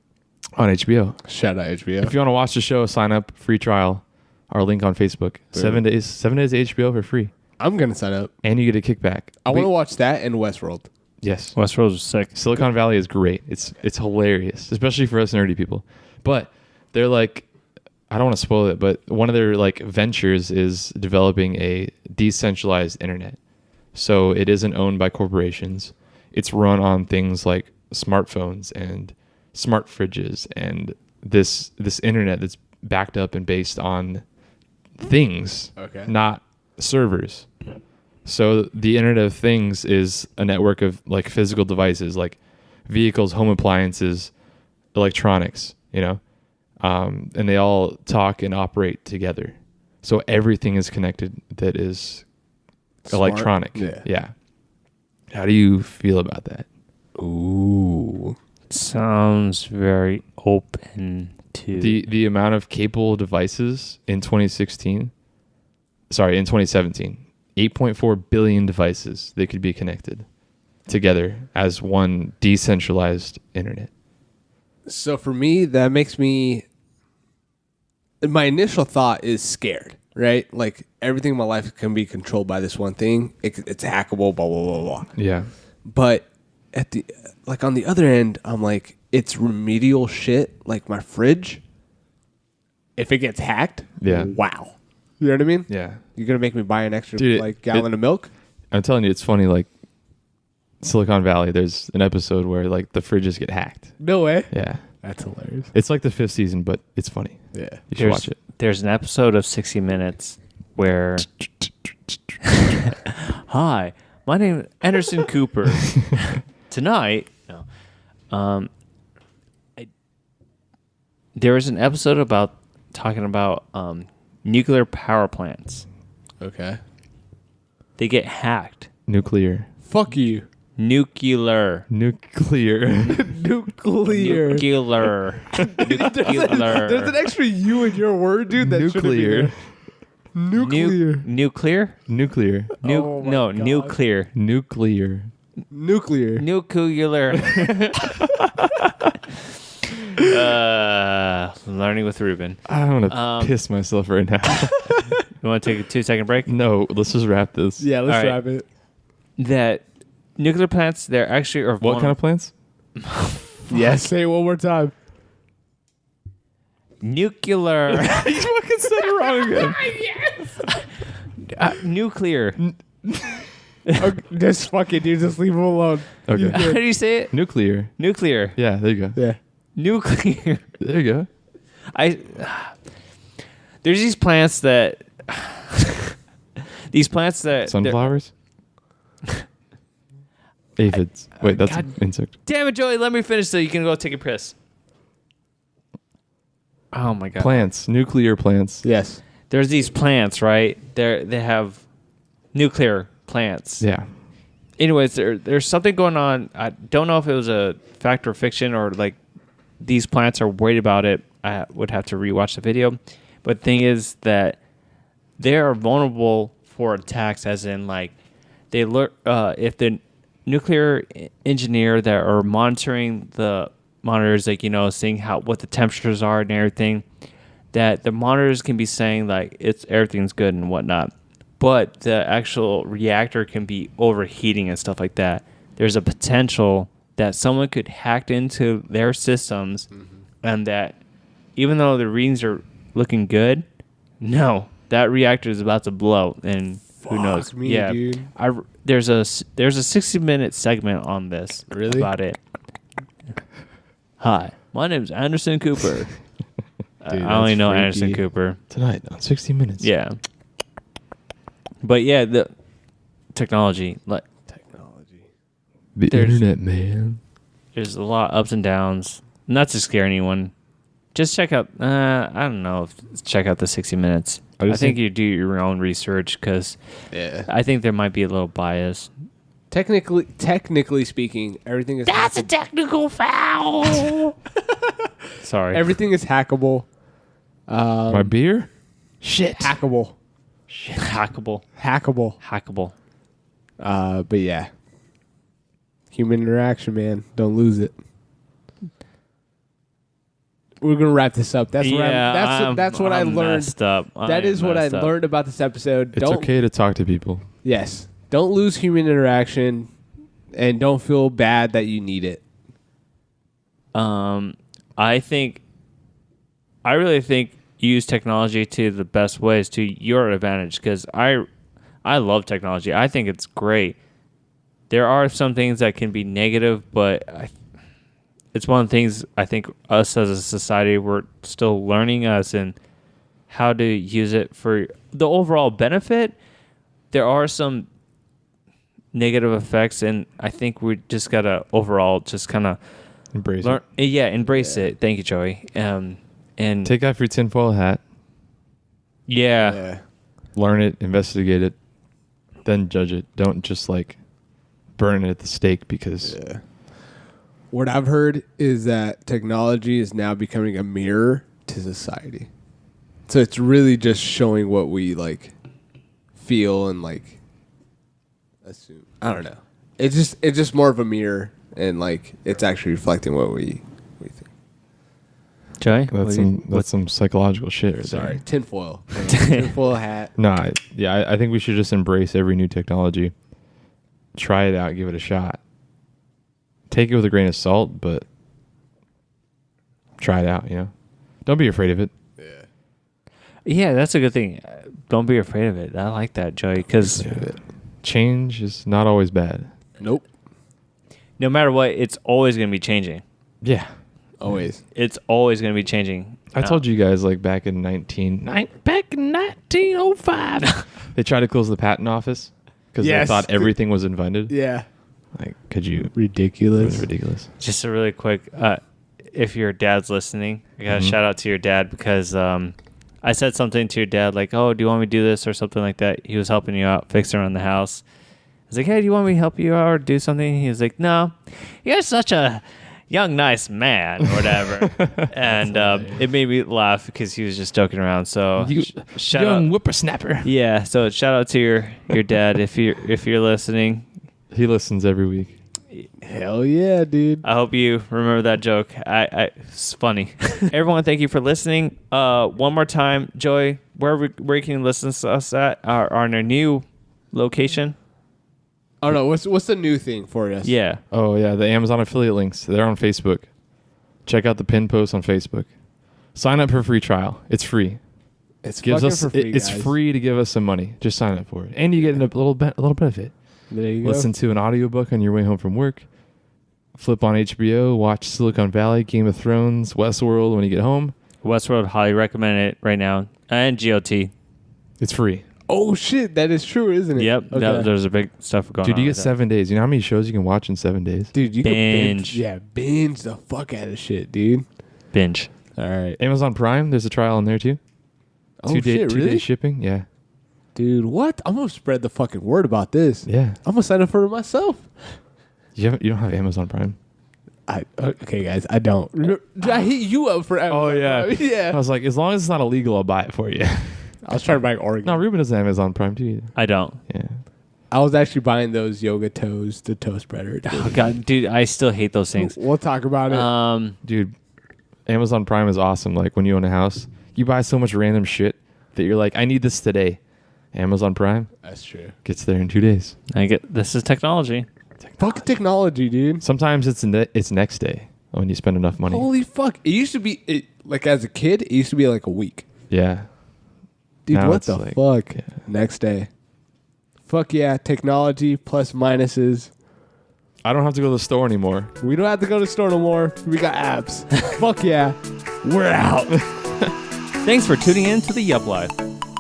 on HBO. Shout out HBO. If you want to watch the show, sign up, free trial. Our link on Facebook. 7 days HBO for free, I'm gonna sign up. and you get a kickback. I want to watch that and Westworld. Yes, Westworld was sick. Silicon Valley is great. It's hilarious, especially for us nerdy people. But they're like, I don't want to spoil it, but one of their like ventures is developing a decentralized internet. So it isn't owned by corporations. It's run on things like smartphones and smart fridges and this internet that's backed up and based on things, not servers. So the Internet of Things is a network of like physical devices, like vehicles, home appliances, electronics, and they all talk and operate together. So everything is connected that is electronic. Yeah. How do you feel about that? Ooh. Sounds very open to the amount of capable devices in 2017, 8.4 billion devices that could be connected together as one decentralized internet. So for me, that makes me. My initial thought is scared, right? Like everything in my life can be controlled by this one thing. It's hackable, blah blah blah blah. Yeah, but on the other end, I'm like, it's remedial shit. Like my fridge, if it gets hacked, wow. You know what I mean? Yeah. You're gonna make me buy an extra gallon of milk? I'm telling you, it's funny. Like Silicon Valley, there's an episode where like the fridges get hacked. No way. Yeah, that's hilarious. It's like the 5th season, but it's funny. Yeah, you should watch it. There's an episode of 60 Minutes where, hi, my name is Anderson Cooper. Tonight, there was an episode talking about nuclear power plants. Okay. They get hacked. Nuclear. Fuck you. Nuclear. Nuclear. Nuclear. There's an extra U in your word, dude. That nuclear. Nuclear. Nuclear? Nuclear. Nuclear. Nuclear. Nuclear. Nuclear. Learning with Ruben. I want to piss myself right now. You want to take a 2-second break? No, let's just wrap this. Yeah, let's wrap it. That nuclear plants, they're actually... What kind of plants? Yes, say it one more time. Nuclear. You fucking said it wrong again. Yes. Nuclear. Okay, just fuck it, dude. Just leave him alone. Okay. How do you say it? Nuclear. Nuclear. Yeah, there you go. Yeah. Nuclear. There you go. There's these plants that... Sunflowers? Aphids. Wait, that's an insect. Damn it, Joey. Let me finish so you can go take a piss. Oh, my God. Plants. Nuclear plants. Yes. There's these plants, right? They have nuclear plants. Yeah. Anyways, there's something going on. I don't know if it was a fact or fiction or like these plants are worried about it. I would have to rewatch the video. But the thing is that they are vulnerable for attacks, as in like they if the nuclear engineer that are monitoring the monitors, like, seeing what the temperatures are and everything, that the monitors can be saying like everything's good and whatnot, but the actual reactor can be overheating and stuff like that. There's a potential that someone could hack into their systems, and that even though the readings are looking good, no, that reactor is about to blow, and who knows? Me, dude. There's a 60-minute segment on this about it. Hi, my name is Anderson Cooper. Dude, I only know freaky. Anderson Cooper. Tonight on 60 Minutes. Yeah. But yeah, the technology, like The There's- internet, man. there's a lot of ups and downs. Not to scare anyone. Just check out. I don't know. Check out the 60 Minutes. I just think think- you do your own research because Yeah. I think there might be a little bias. Technically speaking, everything is technical foul. Sorry. everything is hackable. My beer? Shit. Hackable. Hackable. Hackable. But yeah. Human interaction, man. Don't lose it. We're gonna wrap this up. That's what I I'm learned. messed up. That is what I messed up. learned about this episode. It's okay to talk to people. Yes. Don't lose human interaction, and don't feel bad that you need it. I really think use technology to the best ways to your advantage, because I love technology. I think it's great. There are some things that can be negative, but it's one of the things I think us as a society, we're still learning as in how to use it for the overall benefit. There are some negative effects, and I think we just gotta overall just kind of Embrace learn. it. Yeah, embrace it. Thank you, Joey. And Take off your tinfoil hat. yeah, Learn it, investigate it, then judge it. Don't just like burn it at the stake because What I've heard is that technology is now becoming a mirror to society. So it's really just showing what we like feel and like assume. I don't know. It's just more of a mirror, and like it's actually reflecting what we think. Joey. that's some psychological shit right Sorry, there. tinfoil. Tinfoil hat. No, I think we should just embrace every new technology. Try it out, give it a shot. Take it with a grain of salt, but try it out, you know? Don't be afraid of it. Yeah, that's a good thing. Don't be afraid of it. I like that, Joey, because Change is not always bad. Nope. no matter what, it's always going to be changing. Yeah. Always. It's always going to be changing. I told you guys like back in 1905 they tried to close the patent office because Yes. they thought everything was invented. Yeah. Like, could you? It Ridiculous. was ridiculous. Just a really quick, if your dad's listening, I got to shout out to your dad because I said something to your dad like, oh, do you want me to do this or something like that? He was helping you out, fixing around the house. I was like, hey, do you want me to help you out or do something? He was like, no, you're such a young, nice man or whatever. And it made me laugh because he was just joking around. So You shout young out. whippersnapper. Yeah, so shout out to your dad if you're listening. He listens every week. Hell yeah, dude. I hope you remember that joke. It's funny. Everyone, thank you for listening. One more time, Joey, where can you listen to us at? On our new location? Oh no, what's the new thing for us? Yeah. Oh yeah, the Amazon affiliate links. They're on Facebook. Check out the pin post on Facebook. Sign up for a free trial. It's free. It's Gives fucking us for free, it's guys. free to give us some money. Just sign up for it, and you get a little benefit. There you Listen to an audiobook on your way home from work. Flip on HBO. Watch Silicon Valley, Game of Thrones, Westworld when you get home. Westworld, highly recommend it right now. And GOT. It's free. Oh shit, that is true, isn't it? Yep. Okay. There's a big stuff going on. Dude, you get with that. 7 days. You know how many shows you can watch in 7 days? Dude, you can Binge. binge. Yeah, binge the fuck out of shit, dude. Binge. All right. Amazon Prime, there's a trial in there too. Oh shit, 2 really? day shipping. Yeah. Dude, what? I'm gonna spread the fucking word about this. Yeah. I'm gonna sign up for it myself. You don't have Amazon Prime? Okay, guys, I don't. I hit you up for Amazon. Oh, yeah. Prime. Yeah. I was like, as long as it's not illegal, I'll buy it for you. I was trying to buy Oregon. No, Ruben doesn't have Amazon Prime too. Either. I don't. Yeah. I was actually buying those yoga toes, the toe spreader. Oh, God, dude, I still hate those things. We'll talk about it. Dude, Amazon Prime is awesome. Like when you own a house, you buy so much random shit that you're like, I need this today. Amazon Prime That's true. gets there in 2 days. This is technology. Fuck technology, dude. Sometimes it's next day when you spend enough money. Holy fuck! It used to be like as a kid. It used to be like a week. Yeah. Dude, Now what it's the like- fuck? yeah. Next day. Fuck yeah, technology plus minuses. I don't have to go to the store anymore. We don't have to go to the store no more. We got apps. Fuck yeah. We're out. Thanks for tuning in to the Yelp Live.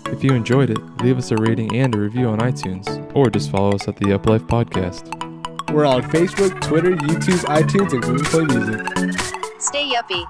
If you enjoyed it, leave us a rating and a review on iTunes, or just follow us at the Up Life Podcast. We're on Facebook, Twitter, YouTube, iTunes, and Google Play Music. Stay yuppie.